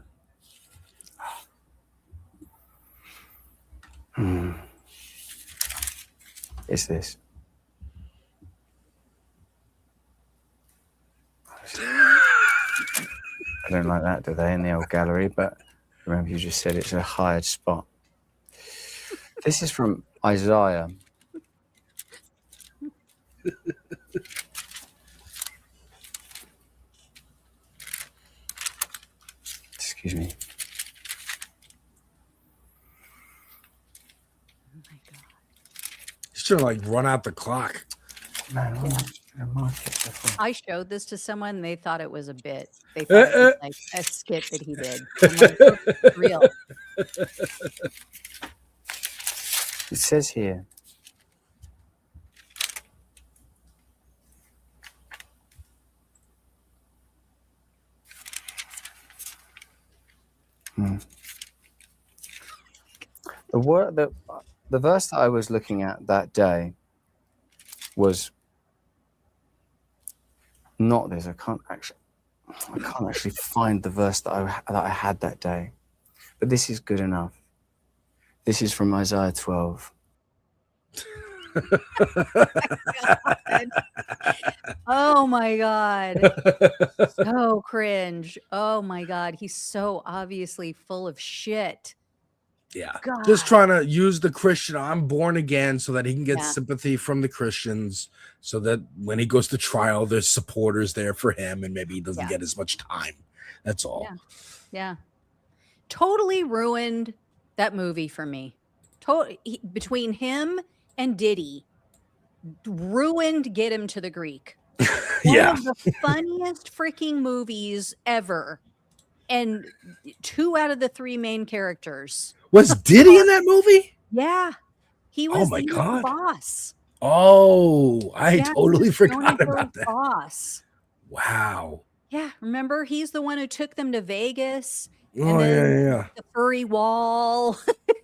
It's this. I don't like that, do they, in the old gallery? But remember, you just said it's a hired spot. This is from Isaiah. Excuse me. Oh my God. He's trying to like run out the clock. Man, I showed this to someone and they thought it was a bit. They thought it was like a skit that he did. I'm like, "Oh, it's real. It says here. The verse that I was looking at that day was not this. I can't actually find the verse that I had that day, but this is good enough. This is from Isaiah 12. Oh my God. So cringe. Oh my God. He's so obviously full of shit. Yeah. God. Just trying to use the Christian, I'm born again, so that he can get Yeah. sympathy from the Christians, so that when he goes to trial, there's supporters there for him, and maybe he doesn't get as much time. That's all. Yeah. Yeah. Totally ruined that movie for me. Between him and Diddy, ruined Get Him to the Greek. One of the funniest freaking movies ever. And 2 out of the 3 main characters. Was Diddy in that movie? Yeah. He was, my he was God. the boss. Oh, I Yeah, totally he was forgot Jonah about Hill's that. boss. Wow. Yeah, remember? He's the one who took them to Vegas. Oh, And then yeah. the furry wall.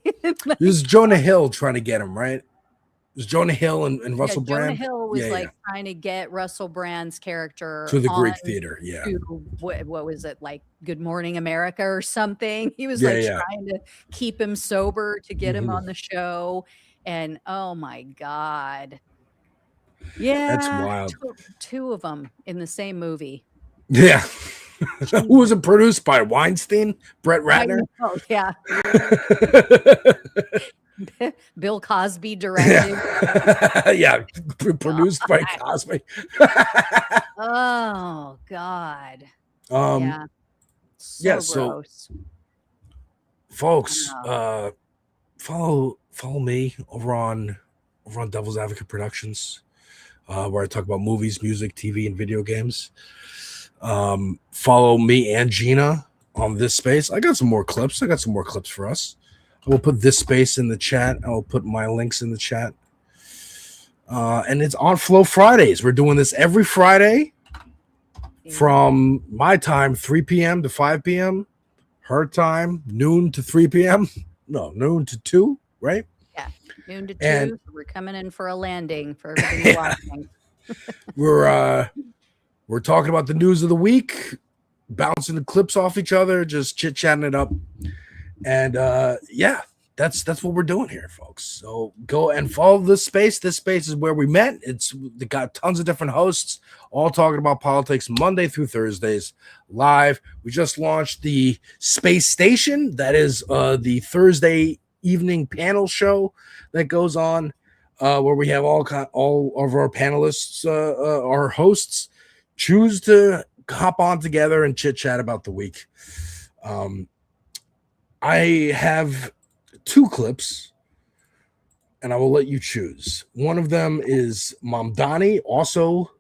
It was Jonah Hill trying to get him, right? It was Jonah Hill and Russell Brand. Jonah Hill was trying to get Russell Brand's character To the on Greek theater, yeah. to, what was it, like Good Morning America or something? He was Yeah, trying to keep him sober to get him on the show. And oh my God. Yeah. That's wild. 2 of them in the same movie. Yeah. Who was it produced by? Weinstein? Brett Ratner? Oh, yeah. Bill Cosby directed. Yeah, produced by Cosby. Oh God. Yeah. So gross. folks, follow me over on Devil's Advocate Productions, where I talk about movies, music, TV, and video games. Follow me and Gina on this space. I got some more clips for us. I will put this space in the chat. I will put my links in the chat. And it's on Flow Fridays. We're doing this every Friday from my time, 3 p.m. to 5 p.m. Her time, noon to 3 p.m. No, noon to 2, right? Yeah, noon to 2. And- So we're coming in for a landing for everybody watching. We're talking about the news of the week, bouncing the clips off each other, just chit-chatting it up. And yeah, that's what we're doing here, folks. So go and follow this space. This space is where we met. They got tons of different hosts, all talking about politics Monday through Thursdays live. We just launched the Space Station. That is the Thursday evening panel show that goes on, where we have all of our panelists, our hosts, choose to hop on together and chit chat about the week. I have 2 clips, and I will let you choose. One of them is Mamdani, also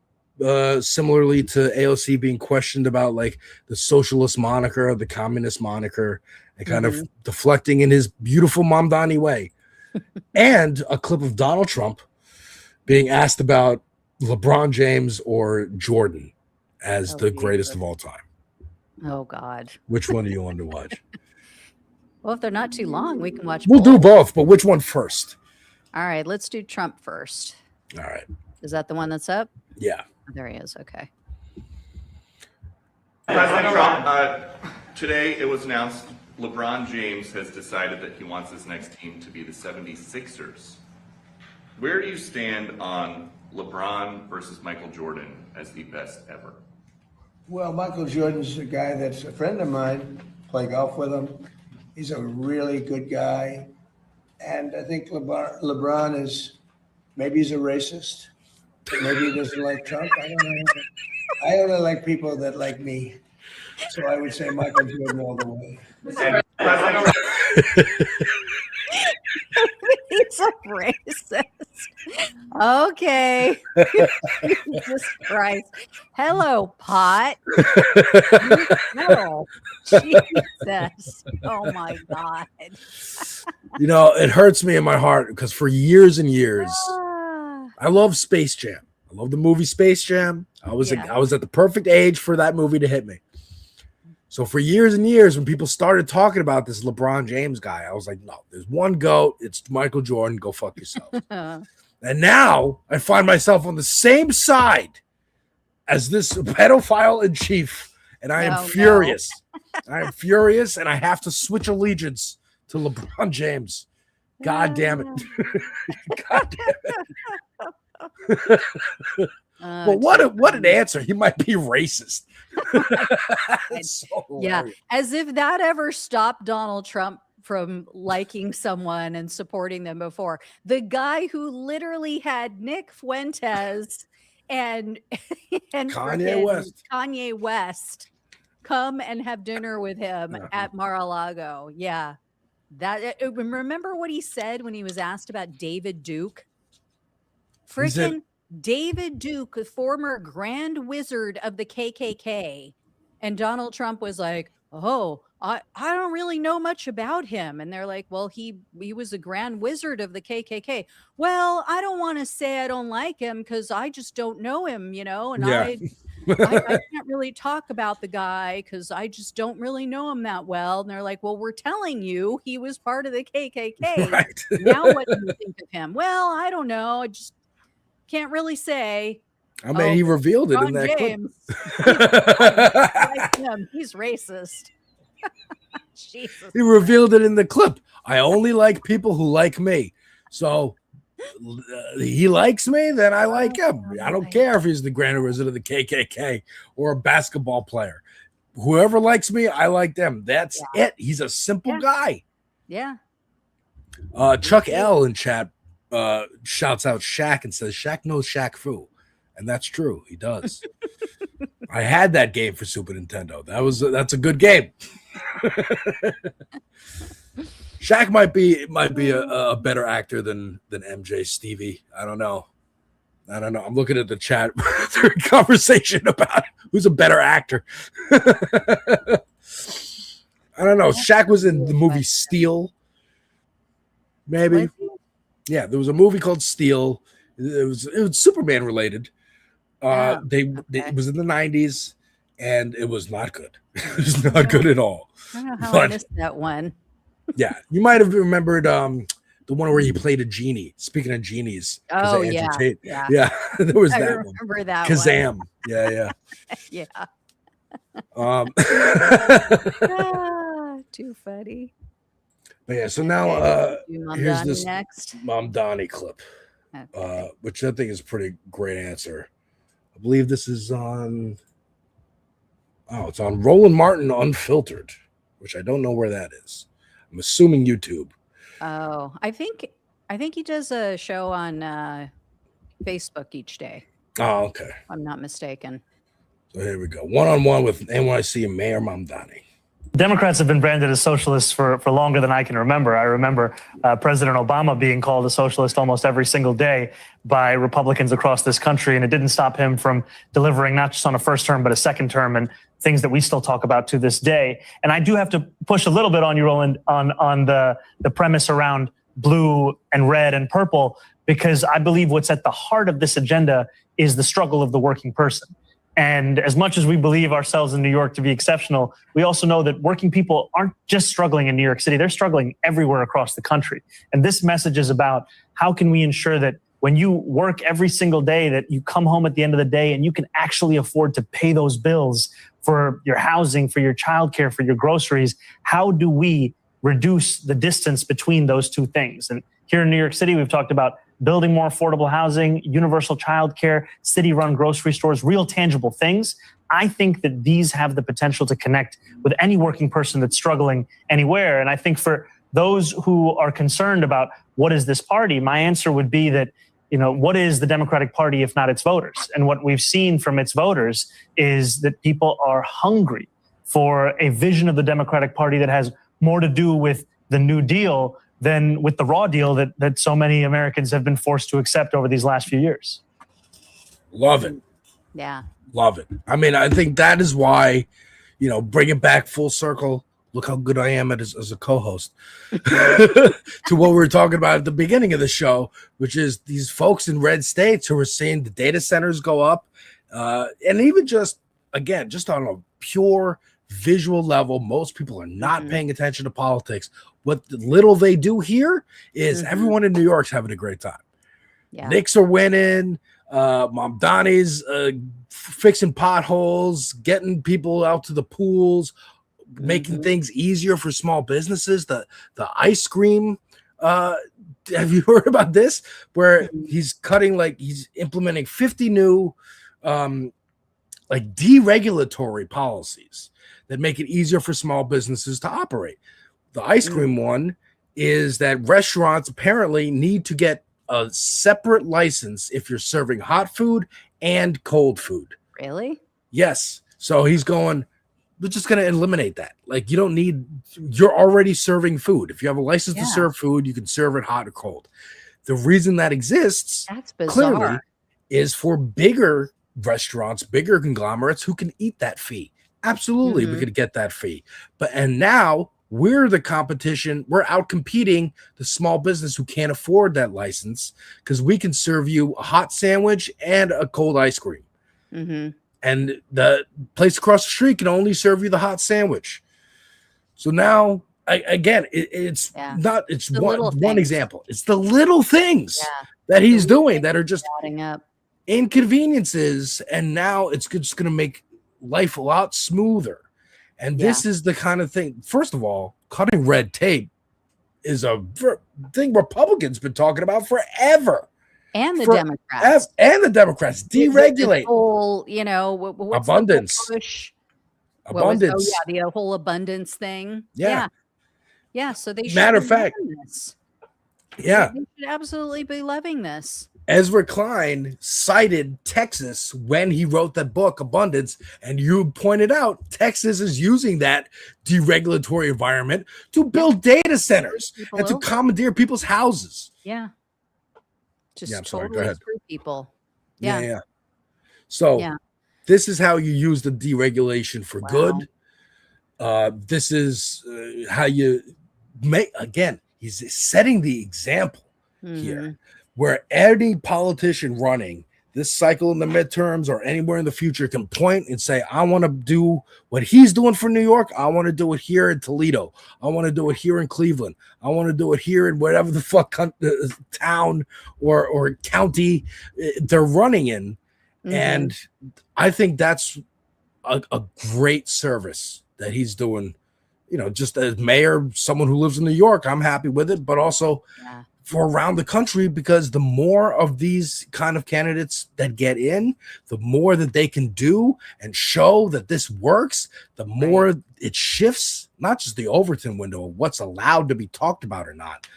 similarly to AOC, being questioned about like the socialist moniker, the communist moniker, and kind of deflecting in his beautiful Mamdani way. And a clip of Donald Trump being asked about LeBron James or Jordan as the greatest of all time. Oh God. Which one do you want to watch? Well, if they're not too long, we can watch. We'll do both, but which one first? All right, let's do Trump first. All right. Is that the one that's up? Yeah. Oh, there he is. Okay. President Trump, today it was announced LeBron James has decided that he wants his next team to be the 76ers. Where do you stand on LeBron versus Michael Jordan as the best ever? Well, Michael Jordan's a guy that's a friend of mine. Play golf with him. He's a really good guy. And I think LeBron is, maybe he's a racist. Maybe he doesn't like Trump. I don't know. I only like people that like me. So I would say Michael Jordan all the way. He's a racist. Okay. Jesus Christ. Hello, pot. No. Jesus. Oh my God. You know, it hurts me in my heart because for years and years, I love Space Jam. I love the movie Space Jam. I was at the perfect age for that movie to hit me. So for years and years, when people started talking about this LeBron James guy, I was like, no, there's one GOAT. It's Michael Jordan. Go fuck yourself. And now I find myself on the same side as this pedophile in chief. And I am furious. I am furious, and I have to switch allegiance to LeBron James. God damn it. God damn it. But what an answer. He might be racist. So yeah, as if that ever stopped Donald Trump from liking someone and supporting them before. The guy who literally had Nick Fuentes and Kanye West come and have dinner with him at Mar-a-Lago. Yeah. Remember what he said when he was asked about David Duke? Freaking David Duke, the former Grand Wizard of the KKK. And Donald Trump was like, oh, I don't really know much about him. And they're like, well, he was a Grand Wizard of the KKK. Well, I don't want to say I don't like him because I just don't know him, you know, and I can't really talk about the guy because I just don't really know him that well. And they're like, well, we're telling you he was part of the KKK. Right. Now what do you think of him? Well, I don't know. I just can't really say. I mean, he revealed it in that James. Clip. He's racist. Jesus. He revealed it in the clip. I only like people who like me. So he likes me, then I like him. I don't care if he's the Grand Wizard of the KKK or a basketball player. Whoever likes me, I like them. That's it. He's a simple guy. Yeah. Chuck L in chat shouts out Shaq and says Shaq knows Shaq Fu. And that's true. He does. I had that game for Super Nintendo. That's a good game. Shaq might be a better actor than MJ Stevie. I don't know. I'm looking at the chat conversation about who's a better actor. I don't know. Shaq was in the movie Steel. Maybe. Yeah, there was a movie called Steel. It was Superman related. It was in the 90s, and it was not good. It was not good at all. I don't know how I missed that one. Yeah, you might have remembered the one where he played a genie. Speaking of genies, oh yeah, there was that one. Remember that Kazam. one. Yeah. Too funny. But yeah, so now here's Donnie this next. Mom Donnie clip, Okay. which I think is a pretty great answer. I believe this is on. Oh, it's on Roland Martin Unfiltered, which I don't know where that is. I'm assuming YouTube. Oh, I think he does a show on Facebook each day. Oh, okay. If I'm not mistaken. So here we go. One-on-one with NYC Mayor Mamdani. Democrats have been branded as socialists for longer than I can remember. I remember President Obama being called a socialist almost every single day by Republicans across this country, and it didn't stop him from delivering not just on a first term, but a second term, and things that we still talk about to this day. And I do have to push a little bit on you, Roland, on the premise around blue and red and purple, because I believe what's at the heart of this agenda is the struggle of the working person. And as much as we believe ourselves in New York to be exceptional, we also know that working people aren't just struggling in New York City, they're struggling everywhere across the country. And this message is about how can we ensure that when you work every single day, that you come home at the end of the day and you can actually afford to pay those bills for your housing, for your childcare, for your groceries. How do we reduce the distance between those two things? And here in New York City, we've talked about building more affordable housing, universal childcare, city-run grocery stores, real tangible things. I think that these have the potential to connect with any working person that's struggling anywhere. And I think for those who are concerned about what is this party, my answer would be that, you know, what is the Democratic Party if not its voters? And what we've seen from its voters is that people are hungry for a vision of the Democratic Party that has more to do with the New Deal than with the raw deal that so many Americans have been forced to accept over these last few years. Love it. Yeah. Love it. I mean, I think that is why, bring it back full circle. Look how good I am as a co-host to what we were talking about at the beginning of the show, which is these folks in red states who are seeing the data centers go up. And even just on a pure visual level, most people are not paying attention to politics. What little they do here is everyone in New York's having a great time. Yeah. Knicks are winning. Mom Donnie's fixing potholes, getting people out to the pools, making things easier for small businesses. The ice cream. Have you heard about this? Where he's implementing 50 new deregulatory policies that make it easier for small businesses to operate. The ice cream one is that restaurants apparently need to get a separate license if you're serving hot food and cold food. Really? Yes. So he's going, we're just going to eliminate that. Like, you're already serving food. If you have a license to serve food, you can serve it hot or cold. The reason that exists clearly is for bigger restaurants, bigger conglomerates who can eat that fee. Absolutely, we could get that fee. And now we're the competition. We're out competing the small business who can't afford that license because we can serve you a hot sandwich and a cold ice cream. And the place across the street can only serve you the hot sandwich. So now, it's one example. It's the little things that he's doing that are just adding up. Inconveniences, and now it's just going to make life a lot smoother. And this is the kind of thing. First of all, cutting red tape is a thing Republicans been talking about forever. And the Democrats. Deregulate. The whole, what's abundance. The push? Abundance. The whole abundance thing. Yeah. So they should. Matter of fact. This. Yeah. They should absolutely be loving this. Ezra Klein cited Texas when he wrote that book, Abundance, and you pointed out Texas is using that deregulatory environment to build data centers and to commandeer people's houses. Yeah. Just I'm sorry, totally go ahead. screw people. Yeah. So this is how you use the deregulation for good. This is how you make, again, he's setting the example here. Where any politician running this cycle in the midterms or anywhere in the future can point and say, I want to do what he's doing for New York. I want to do it here in Toledo. I want to do it here in Cleveland. I want to do it here in whatever the fuck town or county they're running in. And I think that's a great service that he's doing, just as mayor, someone who lives in New York, I'm happy with it, but also for around the country, because the more of these kind of candidates that get in, the more that they can do and show that this works, the more it shifts, not just the Overton window of what's allowed to be talked about or not,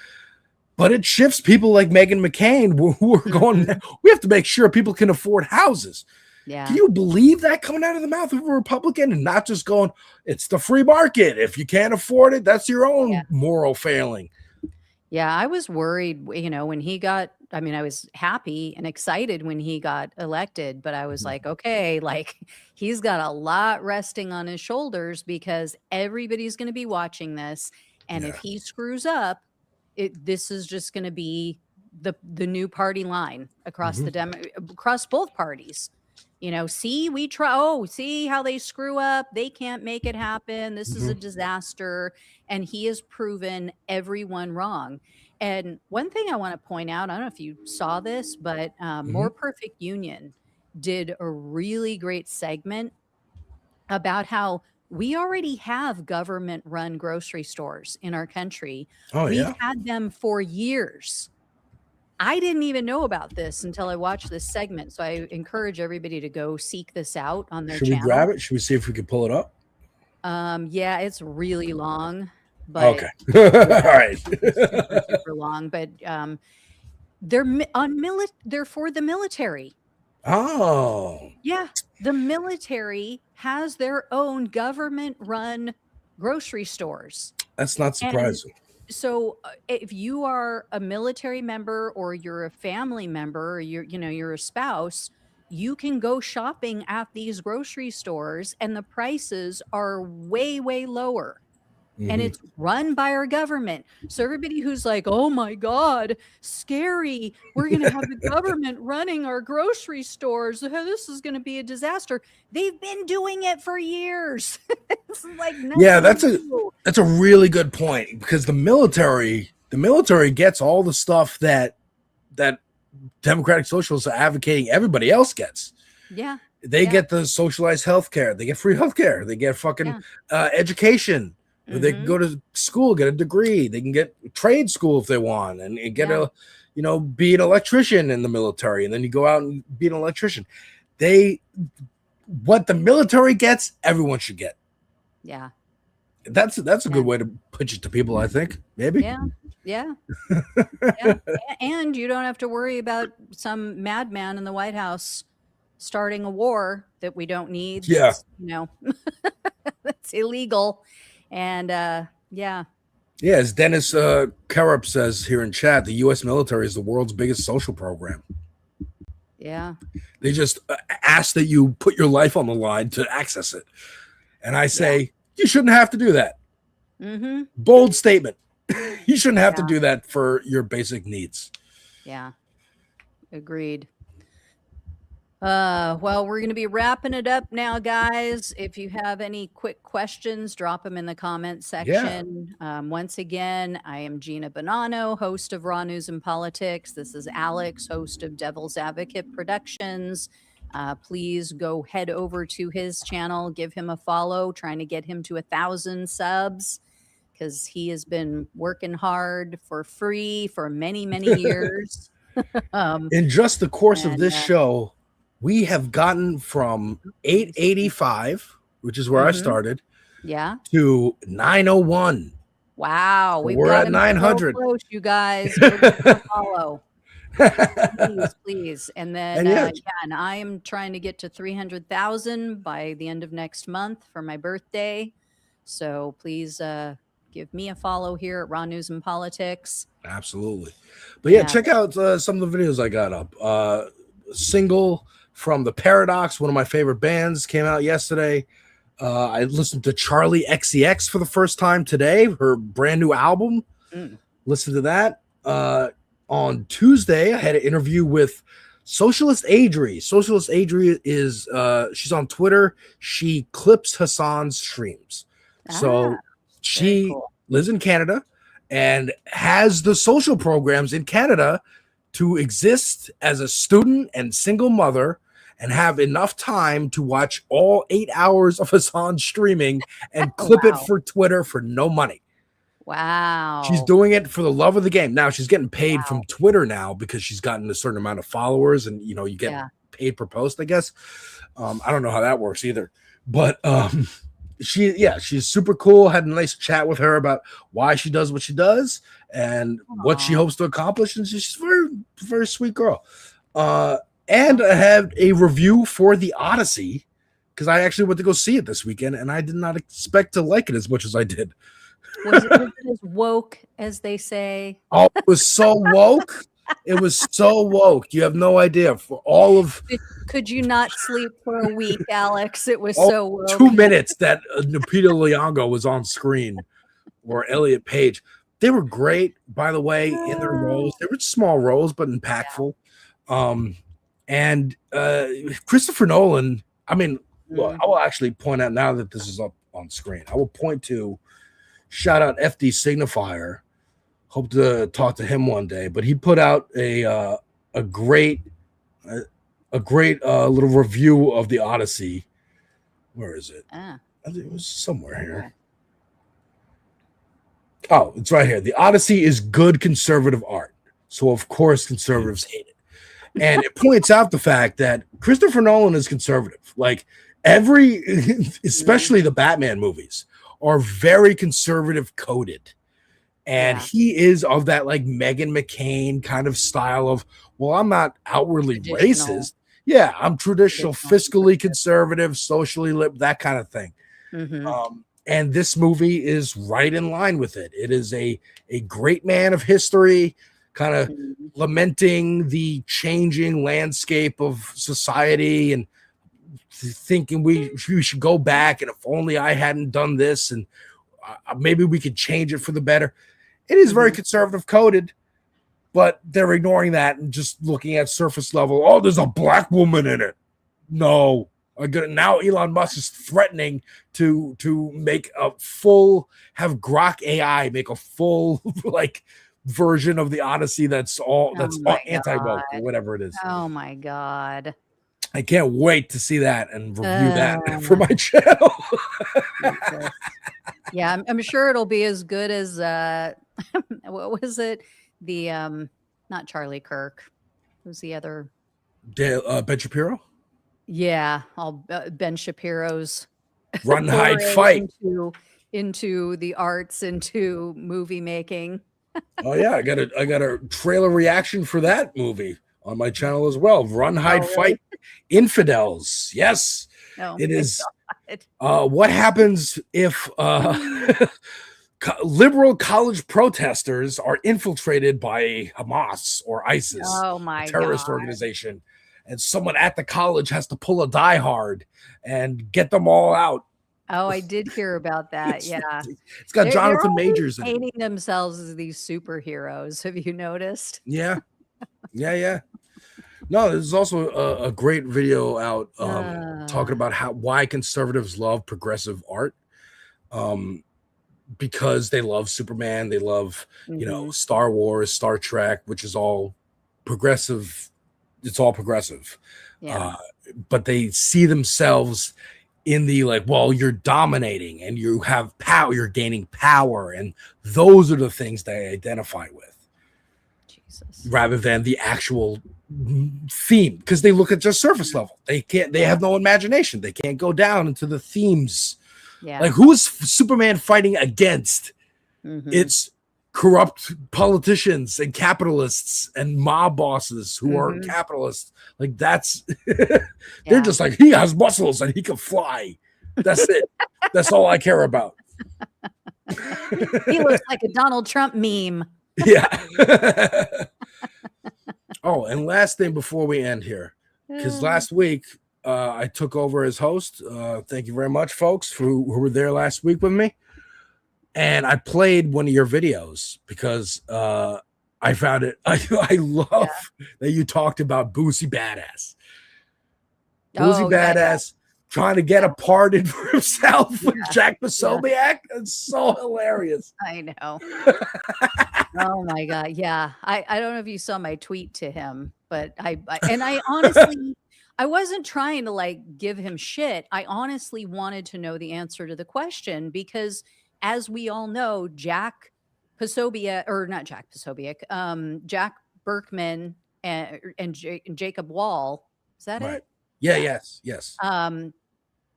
but it shifts people like Meghan McCain who are going, we have to make sure people can afford houses. Yeah. Can you believe that coming out of the mouth of a Republican and not just going, it's the free market. If you can't afford it, that's your own moral failing. Yeah, I was worried, when he got, I was happy and excited when he got elected, but I was like, okay, he's got a lot resting on his shoulders because everybody's going to be watching this. And if he screws up, this is just going to be the new party line across across both parties. See, we try. Oh, see how they screw up. They can't make it happen. This is a disaster. And he has proven everyone wrong. And one thing I want to point out, I don't know if you saw this, but More Perfect Union did a really great segment about how we already have government-run grocery stores in our country. We've had them for years. I didn't even know about this until I watched this segment. So I encourage everybody to go seek this out on their channel. Should we grab it? Should we see if we can pull it up? Yeah, it's really long. But okay. All right. super long, but they're for the military. Oh. Yeah, the military has their own government-run grocery stores. That's not surprising. if you are a military member or you're a family member or you're a spouse, you can go shopping at these grocery stores and the prices are way, way lower. And it's run by our government. So everybody who's like, oh my God, scary. We're going to have the government running our grocery stores. This is going to be a disaster. They've been doing it for years. It's like Yeah, that's a really good point, because the military gets all the stuff that Democratic Socialists are advocating everybody else gets. Yeah. They get the socialized health care. They get free health care. They get fucking education. They can go to school, get a degree. They can get trade school if they want, and get be an electrician in the military, and then you go out and be an electrician. What the military gets, everyone should get. Yeah. That's a good way to pitch it to people, I think. Maybe. Yeah. And you don't have to worry about some madman in the White House starting a war that we don't need. Yeah. That's illegal. And as Dennis Karup says here in chat, the U.S. military is the world's biggest social program. Yeah. They just ask that you put your life on the line to access it. And I say, you shouldn't have to do that. Bold statement. You shouldn't have to do that for your basic needs. Yeah. Agreed. Well, we're going to be wrapping it up now, guys. If you have any quick questions, drop them in the comment section. Once again, I am Gina Bonanno, host of Raw News and Politics. This is Alex, host of Devil's Advocate Productions. Please go head over to his channel, give him a follow, trying to get him to 1,000 subs, because he has been working hard for free for many, many years. In just the course of this show, we have gotten from 885, which is where I started, to 901. Wow, We're at 900. So close, you guys. Go give him a follow. Please. And then and I am trying to get to 300,000 by the end of next month for my birthday. So please give me a follow here at Raw News and Politics. Absolutely. But check out some of the videos I got up. Single from The Paradox, one of my favorite bands, came out yesterday. I listened to Charlie XCX for the first time today, her brand new album. Listen to that. On Tuesday, I had an interview with Socialist Adri. Socialist Adri is she's on Twitter. She clips Hassan's streams. So she lives in Canada and has the social programs in Canada to exist as a student and single mother and have enough time to watch all 8 hours of Hassan streaming and clip it for Twitter for no money. Wow. She's doing it for the love of the game. Now she's getting paid from Twitter now because she's gotten a certain amount of followers, and you get paid per post, I guess. I don't know how that works either. But she's super cool. Had a nice chat with her about why she does what she does and what she hopes to accomplish. And she's a very, very sweet girl. And I had a review for The Odyssey, because I actually went to go see it this weekend, and I did not expect to like it as much as I did. Was it as woke as they say? Oh, it was so woke. It was so woke. You have no idea. For all of could you not sleep for a week, Alex? It was so woke. 2 minutes that Lupita Nyong'o was on screen, or Elliot Page. They were great, by the way, in their roles. They were small roles, but impactful. And Christopher Nolan, I mean, look, I will actually point out, now that this is up on screen, I will point to, shout out FD Signifier. Hope to talk to him one day, but he put out a great little review of The Odyssey. Where is it? I think it was somewhere here. Oh, it's right here. The Odyssey is good conservative art. So of course conservatives hate it. And it points out the fact that Christopher Nolan is conservative. Like especially the Batman movies are very conservative coded. And he is of that like Meghan McCain kind of style of, well, I'm not outwardly racist. Yeah, I'm traditional, fiscally conservative, socially that kind of thing. And this movie is right in line with it. It is a great man of history, kind of lamenting the changing landscape of society and thinking we should go back, and if only I hadn't done this, and maybe we could change it for the better. It is very conservative coded, but they're ignoring that and just looking at surface level. Oh, there's a black woman in it. No. Now Elon Musk is threatening to make a full, have Grok AI make a full like version of the Odyssey that's anti-woke or whatever it is. Oh my God. I can't wait to see that and review that for my channel. Yeah, I'm sure it'll be as good as what was it? The not Charlie Kirk. Who's the other? Ben Shapiro? Yeah, all Ben Shapiro's Run, Hide, Fight into the arts, into movie making. Oh yeah, I got a trailer reaction for that movie on my channel as well. Run, Hide, Fight, Infidels. Yes, it is. What happens if liberal college protesters are infiltrated by Hamas or ISIS, a terrorist organization, and someone at the college has to pull a Die Hard and get them all out? Oh, I did hear about that. Yeah, it's got Jonathan Majors in it. Painting themselves as these superheroes. Have you noticed? Yeah. No, there's also a great video out talking about why conservatives love progressive art. Because they love Superman, they love Star Wars, Star Trek, which is all progressive. It's all progressive. Yeah. But they see themselves in the like, well, you're dominating and you have power, you're gaining power, and those are the things they identify with. Jesus. Rather than the actual theme, because they look at just surface level. They have no imagination. They can't go down into the themes. Yeah. Like, who is Superman fighting against? It's corrupt politicians and capitalists and mob bosses who are capitalists. Like, that's they're just like, he has muscles and he can fly. That's it. That's all I care about. He looks like a Donald Trump meme. Yeah. Oh, and last thing before we end here, because last week I took over as host. Thank you very much, folks, who were there last week with me. And I played one of your videos because I found it. I love that you talked about Boozy Badass. Boozy Badass trying to get a pardon for himself with Jack Posobiec. It's so hilarious. I know. Oh my God. Yeah. I don't know if you saw my tweet to him, but I honestly, I wasn't trying to like give him shit. I honestly wanted to know the answer to the question because, as we all know, Jack Posobiec, or not Jack Posobiec, Jack Berkman and Jacob Wall. Is that it? Yeah. Yes.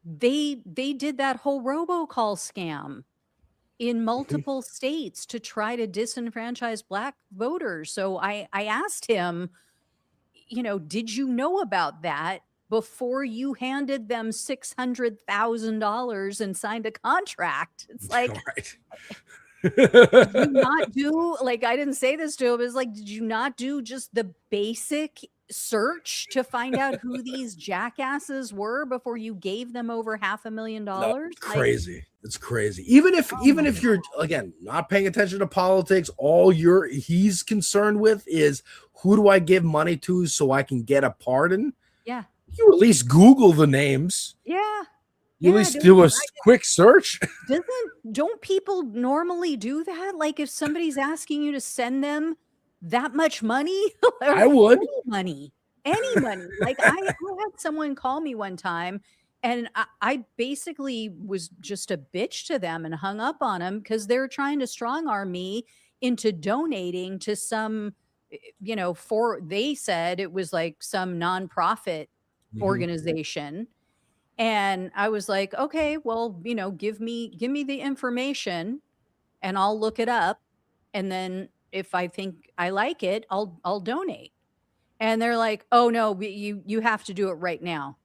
They did that whole robocall scam in multiple states to try to disenfranchise Black voters. So I asked him, did you know about that before you handed them $600,000 and signed a contract? It's like, did you not do, like, I didn't say this to him. It's like, did you not do just the basic search to find out who these jackasses were before you gave them over $500,000? No, crazy. It's crazy. Even if you're, again, not paying attention to politics, all he's concerned with is, who do I give money to so I can get a pardon? Yeah. You at least Google the names. Yeah. You at least do a quick search. Don't people normally do that? Like, if somebody's asking you to send them that much money, I would. Any money. Like, I had someone call me one time, and I basically was just a bitch to them and hung up on them because they're trying to strong arm me into donating to some, they said it was like some nonprofit organization. And I was like, okay, well, give me the information and I'll look it up. And then if I think I like it, I'll donate. And they're like, oh no, you have to do it right now.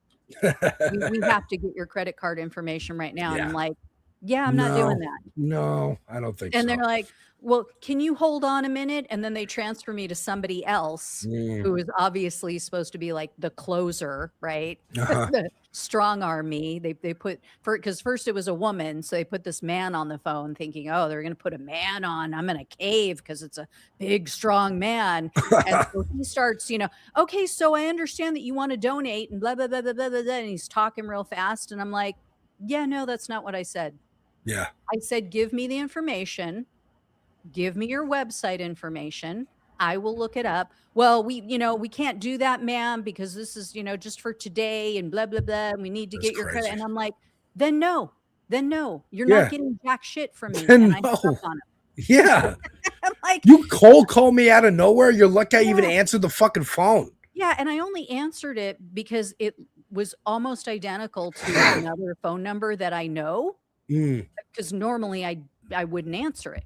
we have to get your credit card information right now. And I'm like, Yeah, I'm not doing that. No, I don't think so. And they're like, well, can you hold on a minute? And then they transfer me to somebody else who is obviously supposed to be like the closer, right? The strong arm me. They put because first it was a woman, so they put this man on the phone, thinking, oh, they're gonna put a man on. I'm gonna cave because it's a big, strong man. And so he starts, okay, so I understand that you want to donate and blah blah blah blah blah blah. And he's talking real fast, and I'm like, yeah, no, that's not what I said. Yeah, I said, give me the information. Give me your website information. I will look it up. Well, we can't do that, ma'am, because this is, just for today and blah, blah, blah. And we need to get your credit. And I'm like, then no, you're not getting jack shit from me. And I hung up on him. Yeah. I'm like, you cold call me out of nowhere. You're lucky I even answered the fucking phone. Yeah. And I only answered it because it was almost identical to another phone number that I know. Because normally I wouldn't answer it,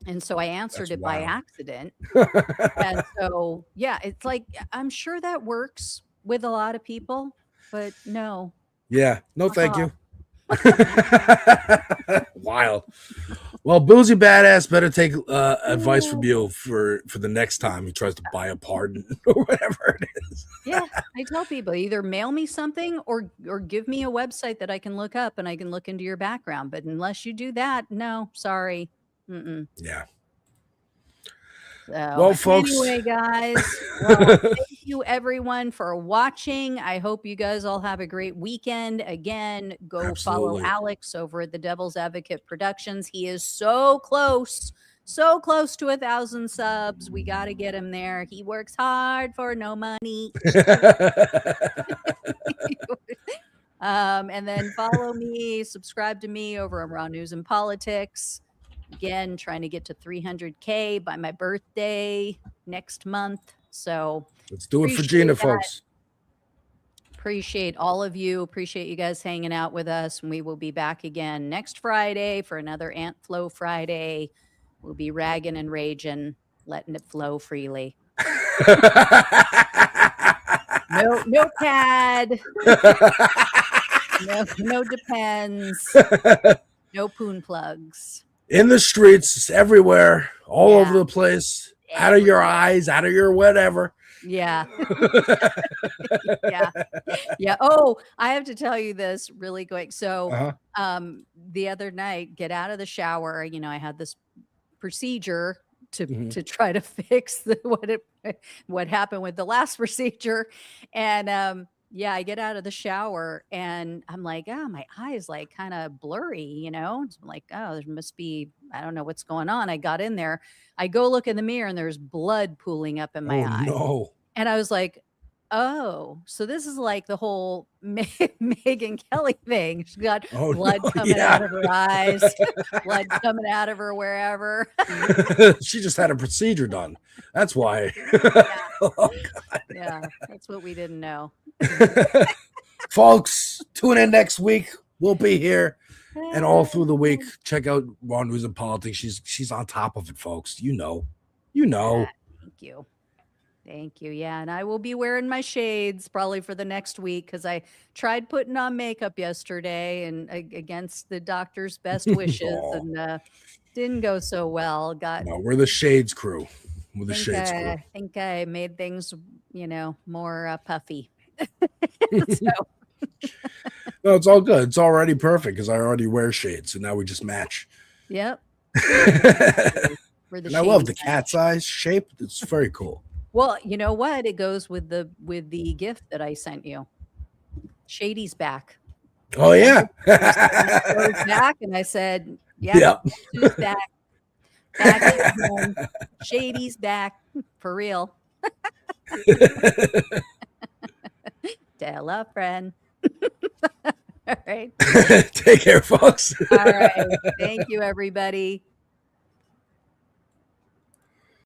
And so I answered it by accident. And so, yeah, it's like, I'm sure that works with a lot of people, but no. Yeah. No, thank you. Wild. Well, Boozy Badass better take advice from you for the next time he tries to buy a pardon or whatever it is. Yeah, I tell people either mail me something or give me a website that I can look up and I can look into your background. But unless you do that, no, sorry. Yeah. So, well, folks. Anyway, guys, thank you everyone for watching. I hope you guys all have a great weekend. Again, go follow Alex over at the Devil's Advocate Productions. He is so close to 1,000 subs. We got to get him there. He works hard for no money. And then follow me, subscribe to me over on Raw News and Politics. Again, trying to get to 300K by my birthday next month. So let's do it for Gina, folks. Appreciate all of you. Appreciate you guys hanging out with us. And we will be back again next Friday for another Ant Flow Friday. We'll be ragging and raging, letting it flow freely. No pad. No depends. No poon plugs. In the streets, everywhere, all over the place, out of your eyes, out of your whatever. Yeah. Yeah. Oh, I have to tell you this really quick. So the other night, get out of the shower. I had this procedure to try to fix what happened with the last procedure. And I get out of the shower and I'm like, oh, my eyes like kind of blurry, I'm like, oh, there must be, I don't know what's going on. I got in there. I go look in the mirror and there's blood pooling up in my eye. No. And I was like, oh, so this is like the whole Megyn Kelly thing. She's got blood coming out of her eyes, blood coming out of her wherever. She just had a procedure done. That's why. Oh, God. Yeah, that's what we didn't know. Folks, tune in next week. We'll be here. And all through the week, check out Raw News and Politics. She's on top of it, folks. You know. Thank you. Yeah. And I will be wearing my shades probably for the next week because I tried putting on makeup yesterday and against the doctor's best wishes and didn't go so well. No, we're the Shades crew. We're the Shades crew. I think I made things, more puffy. No, it's all good. It's already perfect because I already wear shades. So now we just match. Yep. And I love the cat's eyes shape. It's very cool. Well, you know what? It goes with the gift that I sent you. Shady's back. Oh yeah. Back, and I said, "Yeah, Sue's back. Back home. Shady's back for real." Tell a friend. All right. Take care, folks. All right. Thank you, everybody.